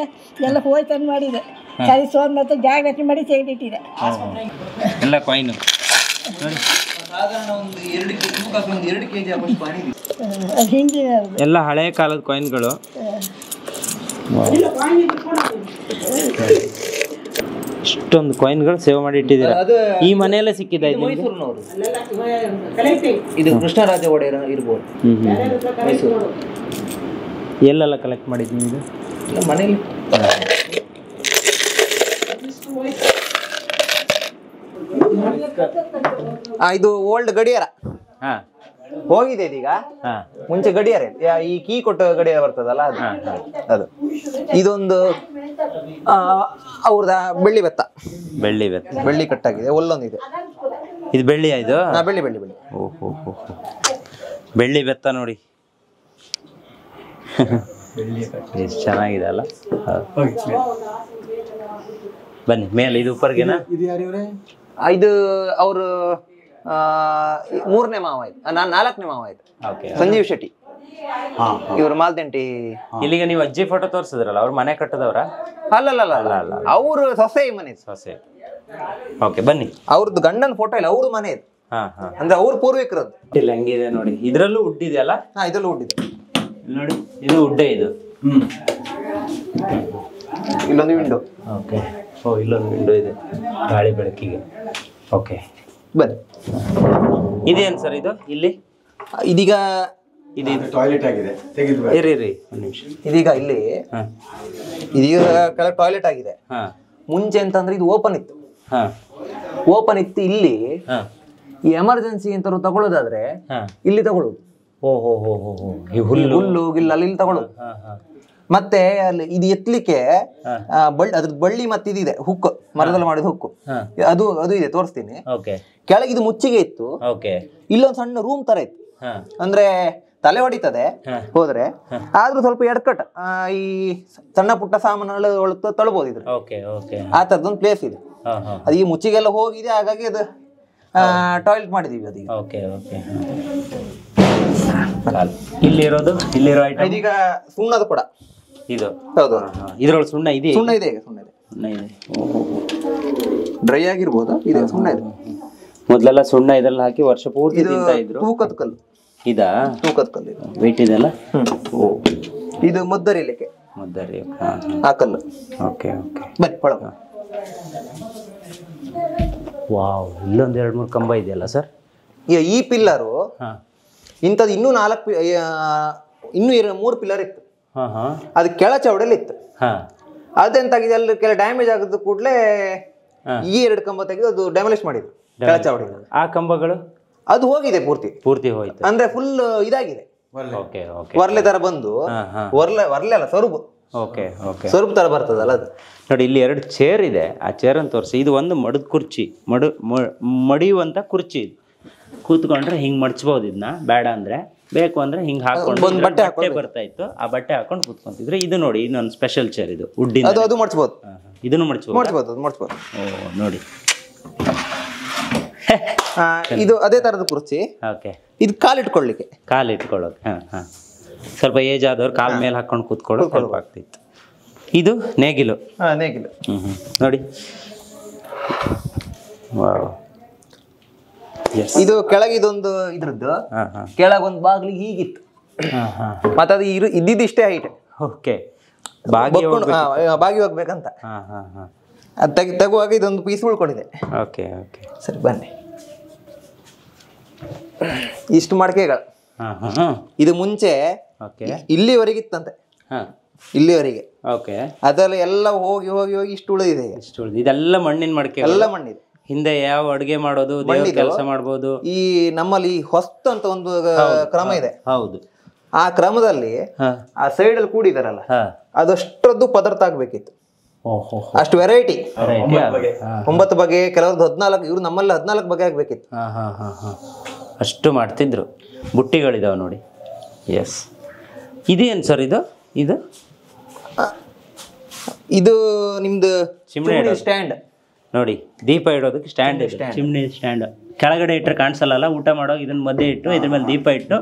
ಎಲ್ಲ ಹೋಯ್ತಂದು ಮಾಡಿದೆ. ಸರಿ ಸೋನ್ ಮತ್ತೆ ಜಾಗ್ರತೆ ಮಾಡಿ ತೆಗೆದಿಟ್ಟಿದೆ ಎಲ್ಲ ಕಾಯಿನು. ಹಿಂದಿನ ಎಲ್ಲ ಹಳೆಯ ಕಾಲದ ಕಾಯಿನ್ಗಳು. ಇಷ್ಟೊಂದು ಕಾಯಿನ್ಗಳು ಸೇವ್ ಮಾಡಿ ಇಟ್ಟಿದ್ದೀರಾ. ಈ ಮನೆಯಲ್ಲೇ ಸಿಕ್ಕಿದ ಇದು ಕೃಷ್ಣರಾಜ ಒಡೆಯರ್ ಇರ್ಬೋದು. ಮೈಸೂರು. ಎಲ್ಲೆಲ್ಲ ಕಲೆಕ್ಟ್ ಮಾಡಿದ್ವಿ ಇದು? ಮನೇಲಿ. ಇದು ಓಲ್ಡ್ ಗಡಿಯಾರ. ಹೋಗಿದೆ ಇದೀಗ. ಮುಂಚೆ ಗಡಿಯಾರ ಈ ಕೀ ಕೊಟ್ಟ ಗಡಿಯಾರ ಬರ್ತದಲ್ಲ, ಅದು. ಇದೊಂದು ಅವ್ರದ ಬೆಳ್ಳಿ ಬೆತ್ತ. ಬೆಳ್ಳಿ ಕಟ್ಟಾಗಿದೆ. ಒಲ್ಲೊಂದಿದೆ. ಇದು ಬೆಳ್ಳಿ ಆಯ್ತು? ಬೆಳ್ಳಿ. ಓಹೋ, ಬೆಳ್ಳಿ ಬೆತ್ತ ನೋಡಿ. ಎಷ್ಟು ಚೆನ್ನಾಗಿದೆ ಅಲ್ಲ? ಬನ್ನಿ ಮೇಲೆ. ಇದು ಉಪ್ಪರ್ಗೆನಾ? ಇದು ಅವರು 3ನೇ ಮಾವ ಆಯ್ತು. ನಾನು 4ನೇ ಮಾವ ಆಯ್ತು. ಸಂಜೀವ್ ಶೆಟ್ಟಿ. ಇವರು ಮಾಲ್ದಂಟಿ. ಇಲ್ಲಿಗೆ ನೀವು ಅಜ್ಜಿ ಫೋಟೋ ತೋರಿಸಿದ್ರಲ್ಲ, ಅವ್ರ ಮನೆ ಕಟ್ಟದವ್ರ? ಅಲ್ಲ, ಅವರು ಸೊಸೆ ಮನೆ. ಸೊಸೆ. ಓಕೆ, ಬನ್ನಿ. ಅವ್ರದ್ದು ಗಂಡನ ಫೋಟೋ ಇಲ್ಲ, ಅವ್ರ ಮನೆ ಇದು. ಅಂದ್ರೆ ಅವ್ರ ಪೂರ್ವಿಕರದ್ದು. ಇಲ್ಲ, ಹೆಂಗಿದೆ ನೋಡಿ. ಇದ್ರಲ್ಲೂ ವುಡ್ ಇದೆಯಲ್ಲ? ಇದರಲ್ಲೂ ವುಡ್ ಇದೆ ನೋಡಿ. ಇದು ವುಡ್ಡೇ ಇದು. ಇಲ್ಲೊಂದು ವಿಂಡೋ. ಓಕೆ. ಇಲ್ಲೊಂದು ವಿಂಡೋ ಇದೆ ಗಾಳಿ ಬೆಳಕಿಗೆ. ಓಕೆ, ಬನ್ನಿ. ಇದೇನು ಸರ್ ಇದು? ಇಲ್ಲಿ ಇದೀಗ ಟಾಯ್ಲೆಟ್ ಆಗಿದೆ. ಇರಿ ಒಂದು ನಿಮಿಷ. ಇದೀಗ ಇಲ್ಲಿ ಇದೀಗ ಕೆಲ ಟಾಯ್ಲೆಟ್ ಆಗಿದೆ. ಮುಂಚೆ ಅಂತಂದ್ರೆ ಇದು ಓಪನ್ ಇತ್ತು. ಓಪನ್ ಇತ್ತು. ಇಲ್ಲಿ ಈ ಎಮರ್ಜೆನ್ಸಿ ಅಂತ ತಗೊಳ್ಳೋದಾದ್ರೆ ಇಲ್ಲಿ ತಗೊಳ್ಳೋದು. ಹುಲ್ಲು ಗಿಲ್ಲು ಅಲ್ಲಿ ತಗೊಳ್ಳೋದು. ಮತ್ತೆ ಅಲ್ಲಿ ಇದು ಎತ್ತಲಿಕ್ಕೆ ಅದ್ರದ್ದು ಬಳ್ಳಿ ಮತ್ತೆ ಇದಿದೆ, ಹುಕ್ಕು, ಮರದಲ್ಲಿ ಮಾಡಿದ ಹುಕ್ಕು. ಅದು ಇದೆ, ತೋರಿಸ್ತೀನಿ. ಕೆಳಗೆ ಇದು ಮುಚ್ಚಿಗೆ ಇತ್ತು. ಇಲ್ಲೊಂದು ಸಣ್ಣ ರೂಮ್ ತರ ಇತ್ತು. ಅಂದ್ರೆ ತಲೆ ಹೊಡಿತದೆ ಹೋದ್ರೆ, ಆದ್ರೂ ಸ್ವಲ್ಪ ಎಡ್ಕಟ್ ಈ ಸಣ್ಣ ಪುಟ್ಟ ಸಾಮಾನುಗಳು ತಳ್ಬೋದು ಇದ್ರೆ. ಆ ತರದೊಂದು ಪ್ಲೇಸ್ ಇದೆ. ಅದು ಈ ಮುಚ್ಚಿಗೆಲ್ಲ ಹೋಗಿದೆ, ಹಾಗಾಗಿ ಅದು ಟಾಯ್ಲೆಟ್ ಮಾಡಿದೀವಿ ಅದೀಗ. ಇಲ್ಲಿರೋ ಇದೀಗ ಸುಣ್ಣದ ಕೂಡ ಇದು. ಹೌದು, ಇದ್ರೊಳಗೆ ಸುಣ್ಣ ಇದೆ. ಸುಣ್ಣ ಇದೆ. ಡ್ರೈ ಆಗಿರ್ಬೋದು. ಇದೆ ಸುಣ್ಣ ಇದೆ. ಮೊದಲೆಲ್ಲ ಸುಣ್ಣ ಇದೆಲ್ಲ ಹಾಕಿ ವರ್ಷ ಪೂರ್ತಿ ತಿಂತಾ ಇದ್ರು. ತೂಕದ ಕಲ್ಲು. ಇದಾ? ತೂಕದ ಕಲ್ಲು. ವೆಯ್ಟ್ ಇದೆಲ್ಲ. ಇದು ಮುದ್ದರಿಲಿಕ್ಕೆ ಮುದ್ದರಿ ಆ ಕಲ್ಲು. ಓಕೆ. ಬನ್ನಿ ಒಳಗೆ. ವಾವ್, ಇಲ್ಲೊಂದು 2-3 ಕಂಬ ಇದೆಯಲ್ಲ ಸರ್? ಈಗ ಈ ಪಿಲ್ಲರು ಹಾಂ ಇಂಥದ್ದು ಇನ್ನೂ 3 ಪಿಲ್ಲರ್ ಇತ್ತು. ಹಾಂ ಹಾಂ ಅದು ಕೆಳ ಚೌಡಲ್ಲಿ ಇತ್ತು. ಹಾಂ ಅದೆಂತಾಗಿದೆ, ಅಲ್ಲಿ ಕೆಲ ಡ್ಯಾಮೇಜ್ ಆಗಿದ್ದು ಕೂಡಲೇ ಈ 2 ಕಂಬ ತೆಗೆದು ಅದು ಡೆಮೊಲಿಷ್ ಮಾಡಿದ್ರು ಕೆಳ ಚೌಡಿ. ಆ ಕಂಬಗಳು ಅದು ಹೋಗಿದೆ ಪೂರ್ತಿ ಹೋಯ್ತು ಅಂದ್ರೆ ಫುಲ್ ಇದಾಗಿದೆ, ಓಕೆ ಓಕೆ ವರ್ಲೆ ತರ ಬಂದು, ವರ್ಲೆ ಅಲ್ಲ ಸೊರಬು, ಓಕೆ ಓಕೆ ಸೊರಬು ತರ ಬರ್ತದಲ್ಲ ಅದು. ನೋಡಿ ಇಲ್ಲಿ 2 ಚೇರ್ ಇದೆ, ಆ ಚೇರನ್ನು ತೋರಿಸಿ. ಇದು ಒಂದು ಮಡದ ಕುರ್ಚಿ, ಮಡಿಯುವಂಥ ಕುರ್ಚಿ. ಕೂತ್ಕೊಂಡ್ರೆ ಹಿಂಗೆ ಮಡ್ಚ್ಬೋದು, ಇದನ್ನ ಬೇಡ ಅಂದರೆ, ಬೇಕು ಅಂದರೆ ಹಿಂಗೆ ಹಾಕೊಂಡು ಒಂದು ಬಟ್ಟೆ ಬರ್ತಾ ಇತ್ತು, ಆ ಬಟ್ಟೆ ಹಾಕೊಂಡು ಕೂತ್ಕೊಂತಿದ್ರೆ. ಇದು ನೋಡಿ ಇನ್ನೊಂದು ಸ್ಪೆಷಲ್ ಚೇರ್, ಇದು ವುಡ್ಡಿನ, ಅದು ಮಡ್ಚ್ಬೋದು, ಇದನ್ನು ಮಡ್ಚ್ಬೋದು. ಓ ನೋಡಿ ಇದು ಅದೇ ತರದ ಕುರ್ಚಿ. ಓಕೆ, ಇದು ಕಾಲಿಟ್ಕೊಳ್ಳಿಕ್ಕೆ, ಕಾಲಿಟ್ಕೊಳ್ಳೋಕೆ. ಹಾಂ ಹಾಂ, ಸ್ವಲ್ಪ ಏಜ್ ಆದವ್ರು ಕಾಲ ಮೇಲೆ ಹಾಕೊಂಡು ಕೂತ್ಕೊಳ್ಳೋಕೆ ಸ್ವಲ್ಪ ಆಗ್ತಿತ್ತು. ಇದು ನೇಗಿಲು. ನೇಗಿಲು. ನೋಡಿ, ಇದು ಕೆಳಗಿದೊಂದು ಇದ್ರದ್ದು, ಕೆಳಗೊಂದು ಬಾಗಿಲಿಗೆ ಹೀಗಿತ್ತು, ಮತ್ತೆ ಅದು ಇದ್ದಿದ್ದಿಷ್ಟೇ ಹೈಟ್. ಓಕೆ, ಬಾಗಿ ಹೋಗ್ಬೇಕಂತ ಅದು ತೆಗುವಾಗ ಇದೊಂದು ಪೀಸ್ ಉಳ್ಕೊಂಡಿದೆ. ಓಕೆ ಓಕೆ, ಸರಿ ಬನ್ನಿ. ಇಷ್ಟು ಮಡಕೆಗಳು ಇದು ಮುಂಚೆ ಇಲ್ಲಿವರೆಗಿತ್ತಂತೆ, ಇಲ್ಲಿವರೆಗೆ. ಓಕೆ, ಅದೆಲ್ಲ ಎಲ್ಲ ಹೋಗಿ ಹೋಗಿ ಹೋಗಿ ಇಷ್ಟು ಉಳಿದಿದೆ. ಇದೆಲ್ಲ ಮಣ್ಣಿನ ಮಡಕೆ, ಎಲ್ಲ ಮಣ್ಣಿದೆ. ಹಿಂದೆ ಯಾವ ಅಡುಗೆ ಮಾಡೋದು, ಕೆಲಸ ಮಾಡ್ಬೋದು. ಈ ನಮ್ಮಲ್ಲಿ ಹೊಸ್ತು ಅಂತ ಒಂದು ಕ್ರಮ ಇದೆ. ಹೌದು, ಆ ಕ್ರಮದಲ್ಲಿ ಆ ಸೈಡ್ ಅಲ್ಲಿ ಕೂಡಿದಾರಲ್ಲ, ಅದಷ್ಟರದ್ದು ಪದಾರ್ಥ ಆಗ್ಬೇಕಿತ್ತು. ಅಷ್ಟು ವೆರೈಟಿ, 9 ಬಗೆ, ಕೆಲವ್ರದ್ದು 14, ಇವ್ರು ನಮ್ಮಲ್ಲಿ 14 ಬಗೆ ಆಗ್ಬೇಕಿತ್ತು. ಅಷ್ಟು ಮಾಡ್ತಿದ್ರು. ಬುಟ್ಟಿಗಳಿದಾವೆ ನೋಡಿ. ಎಸ್, ಇದೇನು ಸರ್ ಇದು? ಇದು ನಿಮ್ದು ಚಿಮ್ನಿ ಸ್ಟ್ಯಾಂಡ್ ನೋಡಿ, ದೀಪ ಇಡೋದಕ್ಕೆ ಸ್ಟ್ಯಾಂಡ್ ಇದೆ, ಚಿಮ್ನಿ ಸ್ಟ್ಯಾಂಡ್. ಕೆಳಗಡೆ ಇಟ್ಟರೆ ಕಾಣಿಸಲ್ಲ, ಊಟ ಮಾಡೋ ಇದನ್ನ ಮಧ್ಯೆ ಇಟ್ಟು ಇದ್ರ ಮೇಲೆ ದೀಪ ಇಟ್ಟು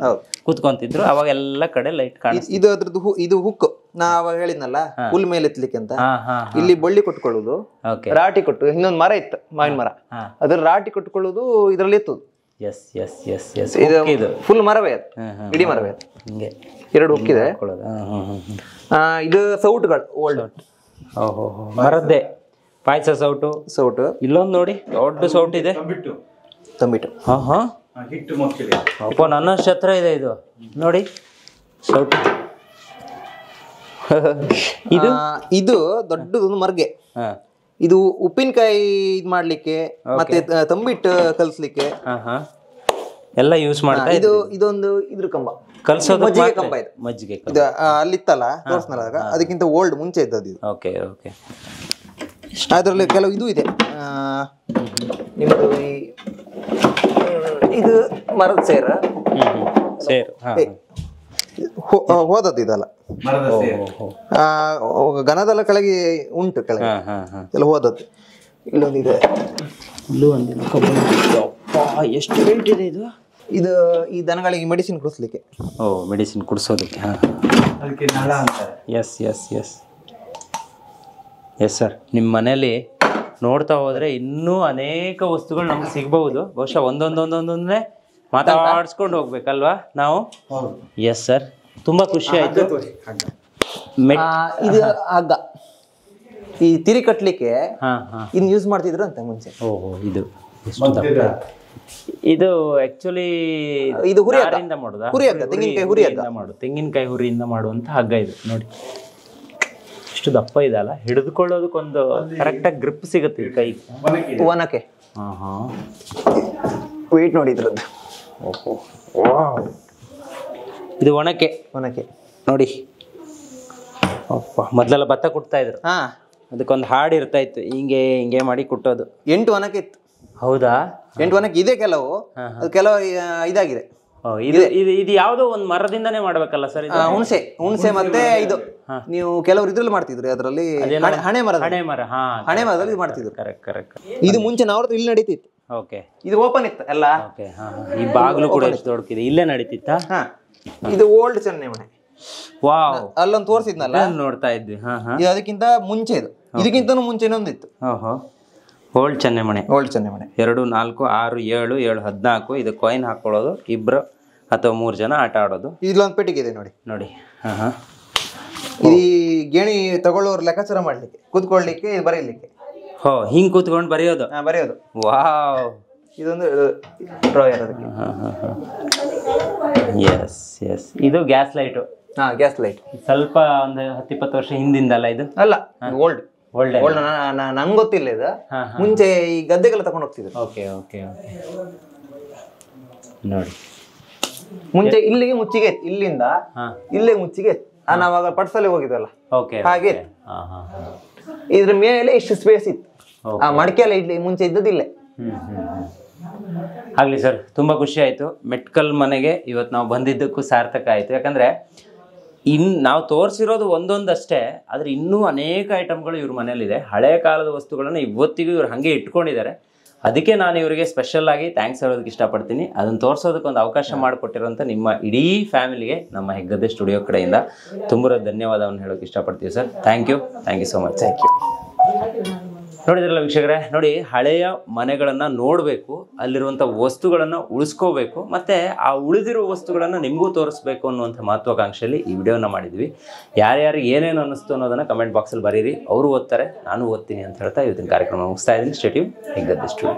ಕೂತ್ಕೊಂತಿದ್ರು. ಅವಾಗ ಎಲ್ಲ ಕಡೆ ಲೈಟ್ ಕಾಣಿಸ್ತು. ಇದು ಅದ್ರದ್ದು ಇದು ಹುಕ್, ನಾ ಅವಾಗ ಹೇಳಿದ್ನಲ್ಲ ಹುಲ್ ಮೇಲೆ ಎತ್ತಲಿಕ್ಕೆ ಅಂತ. ಇಲ್ಲಿ ಬಳ್ಳಿ ಕೊಟ್ಕೊಳ್ಳುದು, ರಾಟಿ ಕೊಟ್ಟು, ಇನ್ನೊಂದು ಮರ ಇತ್ತು, ಮಾವಿನ ಮರ, ಅದ್ರ ರಾಟಿ ಕೊಟ್ಕೊಳ್ಳುದು, ಇದ್ರಲ್ಲಿ ಎತ್ತುದು. ಎಸ್ ಎಸ್ ಎಸ್ ಎಸ್, ಇದು ಫುಲ್ ಮರವೇ, ಅದು ಇಡೀ ಮರವೇ. ಹಿಂಗೆ 2 ಹುಕ್ಕಿದೆ. ಇದು ಸೌಟ್ಗಳು, ಓಲ್ಡ್ ಮರದ್ದೇ ಪಾಯಸ ಸೌಟು. ಇಲ್ಲೊಂದು ನೋಡಿ, ದೊಡ್ಡ ಸೌಟ್ ಇದೆ, ತಂಬಿಟ್ಟು. ಅಪ್ಪ, ನನ್ನಷ್ಟು ಹತ್ರ ಇದೆ ಇದು ನೋಡಿ ಸೌಟು. ಇದು ದೊಡ್ಡದೊಂದು ಮರ್ಗೆ. ಇದು ಉಪ್ಪಿನಕಾಯಿ ಇದ್ ಮಾಡ್ಲಿಕ್ಕೆ, ಮತ್ತೆ ತಂಬಿಟ್ಟು ಕಲ್ಸ್ಲಿಕ್ಕೆ ಎಲ್ಲ ಯೂಸ್ ಮಾಡ್ತಾ. ಇದೊಂದು ಇದ್ರ ಕಂಬ, ಕಲ್ಸೋದು ಮಜ್ಜಿಗೆ ಕಂಬ. ಇದು ಮಜ್ಜಿಗೆ ಇದು ಅಲ್ಲಿತ್ತಲ್ಲ ತೋರಿಸ್ನಲ್ಲ, ಅದಕ್ಕಿಂತ ಓಲ್ಡ್ ಮುಂಚೆ ಇದ್ದದ್ದು ಇದು. ಓಕೆ ಓಕೆ, ಅದರಲ್ಲಿ ಕೆಲವು ಇದು ಇದೆ. ನಿಮ್ಮದು ಇದು ಮರದ ಸೇರು ಹೋದದ್ದು ಇದಲ್ಲ, ಗನದೆಲ್ಲ ಕೆಳಗೆ ಉಂಟು, ಕೆಳಗೆ ಎಲ್ಲ ಹೋದದ್ದು. ಇಲ್ಲೊಂದಿದೆ, ಎಷ್ಟು ವೆಯ್ಟ್ ಇದೆ ಇದು? ಇದು ಈ ದನಗಳಿಗೆ ಮೆಡಿಸಿನ್ ಕುಡಿಸ್ಲಿಕ್ಕೆ. ಮೆಡಿಸಿನ್ ಕುಡಿಸೋದಕ್ಕೆ. Yes yes yes yes sir, ನಿಮ್ಮ ಮನೇಲಿ ನೋಡ್ತಾ ಹೋದ್ರೆ ಇನ್ನೂ ಅನೇಕ ವಸ್ತುಗಳು ನಮ್ಗೆ ಸಿಗ್ಬಹುದು. ಬಹುಶಃ ಒಂದೊಂದೊಂದೊಂದೊಂದೇ ಮಾತಾಡ್ಸ್ಕೊಂಡು ಹೋಗ್ಬೇಕಲ್ವಾ ನಾವು? ಎಸ್ ಸರ್, ತುಂಬಾ ಖುಷಿ ಆಯ್ತು. ಇದು ಹಗ್ಗ, ಈ ತಿರಿ ಕಟ್ಲಿಕ್ಕೆ ಇನ್ ಯೂಸ್ ಮಾಡ್ತಿದ್ರು ಅಂತ ಮುಂಚೆ. ಇದು ಇದು ಆಕ್ಚುಲಿ ಇದು ಹುರಿಯಿಂದ ಮಾಡೋದಾ? ತೆಂಗಿನಕಾಯಿ ಹುರಿಯಿಂದ ಮಾಡುವಂತ ಹಗ್ಗ ಇದು ನೋಡಿ. ಇಷ್ಟು ದಪ್ಪ ಇದಲ್ಲ, ಹಿಡಿದುಕೊಳ್ಳೋದಕ್ಕೊಂದು ಕರೆಕ್ಟಾಗಿ ಗ್ರಿಪ್ ಸಿಗುತ್ತೆ ಕೈ. ಒನಕೆ ವೇಟ್ ನೋಡಿ ಇದ್ರದ್ದು. ಇದು ಒಣಕೆ ನೋಡಿ. ಮೊದಲೆಲ್ಲ ಭತ್ತ ಕುಟ್ತಾ ಇದ್ರು, ಅದಕ್ಕೊಂದು ಹಾಡು ಇರ್ತಾ ಇತ್ತು, ಹಿಂಗೆ ಹಿಂಗೆ ಮಾಡಿ ಕುಟ್ಟೋದು. 8 ಒನಕೆ ಇತ್ತು. ಹೌದಾ? 8 ಒನಕೆ ಇದೆ, ಕೆಲವು ಕೆಲವು ಇದಾಗಿದೆ. ಇದು ಯಾವುದೋ ಒಂದು ಮರದಿಂದಾನೇ ಮಾಡ್ಬೇಕಲ್ಲ ಸರ್? ಹುಣಸೆ ಮತ್ತೆ ಇದು ನೀವು ಕೆಲವರು ಇದ್ರಲ್ಲಿ ಮಾಡ್ತಿದ್ರು, ಅದರಲ್ಲಿ ಹಣೆ ಮರದಲ್ಲಿ ಮಾಡ್ತಿದ್ರು. ಕರೆಕ್ಟ್. ಇದು ಮುಂಚೆ ನಾವ್ರದ್ದು ಇಲ್ಲಿ ನಡೀತಿತ್ತು. ಓಕೆ, ಇದು ಓಪನ್ ಇತ್ತು ಎಲ್ಲ. ಈ ಬಾಗಿಲು ಕೂಡ ಎಷ್ಟು ದೊಡ್ಡದಿದೆ, ಇಲ್ಲೇ ನಡೀತಿತ್ತಾ? ಇದು ಓಲ್ಡ್ ಚೆನ್ನೈ ಮನೆ. ವಾವ್, ಅಲ್ಲೊಂದು ತೋರಿಸಿದ್ನಲ್ಲ, ನೋಡ್ತಾ ಇದ್ವಿ. ಇದು ಅದಕ್ಕಿಂತ ಮುಂಚೆ, ಇದಕ್ಕಿಂತ ಮುಂಚೆ ಇನ್ನೊಂದಿತ್ತು. ಓಲ್ಡ್ ಚೆನ್ನೈ ಮನೆ. 2, 4, 6, 7, 7, 14. ಇದು ಕಾಯಿನ್ ಹಾಕೊಳ್ಳೋದು, 2 ಅಥವಾ 3 ಜನ ಆಟ ಆಡೋದು. ಇಲ್ಲೊಂದು ಪೆಟ್ಟಿಗೆ ಇದೆ ನೋಡಿ. ಈ ಗೇಣಿ ತಗೊಳ್ಳೋರು ಲೆಕ್ಕಾಚಾರ ಮಾಡ್ಲಿಕ್ಕೆ, ಕೂತ್ಕೊಳ್ಳಿಕ್ಕೆ, ಬರೀಲಿಕ್ಕೆ. ಹೋ ಹಿಂಗೆ ಕೂತ್ಕೊಂಡು ಬರೆಯೋದು. ಬರೆಯೋದು. ವಾವ್, ಇದೊಂದು ಡ್ರಾಯರ್ ಅದಕ್ಕೆ. ಎಸ್ ಎಸ್, ಇದು ಗ್ಯಾಸ್ ಲೈಟು. Gas light. ಸ್ವಲ್ಪ ಒಂದು 10-20 ವರ್ಷ ಹಿಂದಿಂದಲ್ಲ ಇದು? ಅಲ್ಲ, ಓಲ್ಡ್ ಒಳ್ಳೆ. ನನ್ಗೆ ಗೊತ್ತಿಲ್ಲ ಇದು. ಮುಂಚೆ ಈ ಗದ್ದೆಗೆಲ್ಲ ತಗೊಂಡು ಹೋಗ್ತಿದ್ರು. ಓಕೆ ಓಕೆ ಓಕೆ, ನೋಡಿ ಮುಂಚೆ ಇಲ್ಲಿಗೆ ಮುಚ್ಚಿಗೆ ಇತ್ತು, ಇಲ್ಲಿಂದ ಇಲ್ಲೇ ಮುಚ್ಚಿಗೆ ಇತ್ತು. ನಾವಾಗ ಪಡ್ಸಲ್ಲಿ ಹೋಗಿದ್ವಲ್ಲ ಹಾಗೆ ಇತ್ತು. ಇದ್ರ ಮೇಲೆ ಇಷ್ಟು ಸ್ಪೇಸ್ ಇತ್ತು. ಆ ಮಡಿಕೆ ಎಲ್ಲ ಇಡ್ಲಿ ಮುಂಚೆ ಇದ್ದದಿಲ್ಲ. ಆಗಲಿ ಸರ್, ತುಂಬ ಖುಷಿ ಆಯಿತು. ಮೆಟ್ಕಲ್ ಮನೆಗೆ ಇವತ್ತು ನಾವು ಬಂದಿದ್ದಕ್ಕೂ ಸಾರ್ಥಕ ಆಯಿತು. ಯಾಕಂದರೆ ನಾವು ತೋರಿಸಿರೋದು ಒಂದೊಂದಷ್ಟೇ, ಆದರೆ ಇನ್ನೂ ಅನೇಕ ಐಟಮ್ಗಳು ಇವ್ರ ಮನೇಲಿದೆ. ಹಳೆಯ ಕಾಲದ ವಸ್ತುಗಳನ್ನು ಇವತ್ತಿಗೂ ಇವ್ರು ಹಾಗೆ ಇಟ್ಕೊಂಡಿದ್ದಾರೆ. ಅದಕ್ಕೆ ನಾನು ಇವರಿಗೆ ಸ್ಪೆಷಲ್ ಆಗಿ ಥ್ಯಾಂಕ್ಸ್ ಹೇಳೋದಕ್ಕೆ ಇಷ್ಟಪಡ್ತೀನಿ. ಅದನ್ನು ತೋರಿಸೋದಕ್ಕೆ ಒಂದು ಅವಕಾಶ ಮಾಡಿಕೊಟ್ಟಿರೋಂಥ ನಿಮ್ಮ ಇಡೀ ಫ್ಯಾಮಿಲಿಗೆ ನಮ್ಮ ಹೆಗ್ಗದ್ದೆ ಸ್ಟುಡಿಯೋ ಕಡೆಯಿಂದ ತುಂಬ ಧನ್ಯವಾದವನ್ನು ಹೇಳೋಕ್ಕೆ ಇಷ್ಟಪಡ್ತೀವಿ sir. Thank you so much. Thank you. ನೋಡಿದ್ರಲ್ಲ ವೀಕ್ಷಕರೇ, ನೋಡಿ, ಹಳೆಯ ಮನೆಗಳನ್ನು ನೋಡಬೇಕು, ಅಲ್ಲಿರುವಂಥ ವಸ್ತುಗಳನ್ನು ಉಳಿಸ್ಕೋಬೇಕು, ಮತ್ತು ಆ ಉಳಿದಿರೋ ವಸ್ತುಗಳನ್ನು ನಿಮಗೂ ತೋರಿಸ್ಬೇಕು ಅನ್ನುವಂಥ ಮಹತ್ವಾಕಾಂಕ್ಷೆಯಲ್ಲಿ ಈ ವಿಡಿಯೋನ ಮಾಡಿದ್ವಿ. ಯಾರ್ಯಾರಿಗೆ ಏನೇನು ಅನ್ನಿಸ್ತು ಅನ್ನೋದನ್ನು ಕಮೆಂಟ್ ಬಾಕ್ಸಲ್ಲಿ ಬರೀರಿ, ಅವರು ಓದ್ತಾರೆ, ನಾನು ಓದ್ತೀನಿ ಅಂತ ಹೇಳ್ತಾ ಇವತ್ತಿನ ಕಾರ್ಯಕ್ರಮ ಮುಗಿಸ್ತಾ ಇದ್ದೀನಿ. Stay tune, Heggadde studio.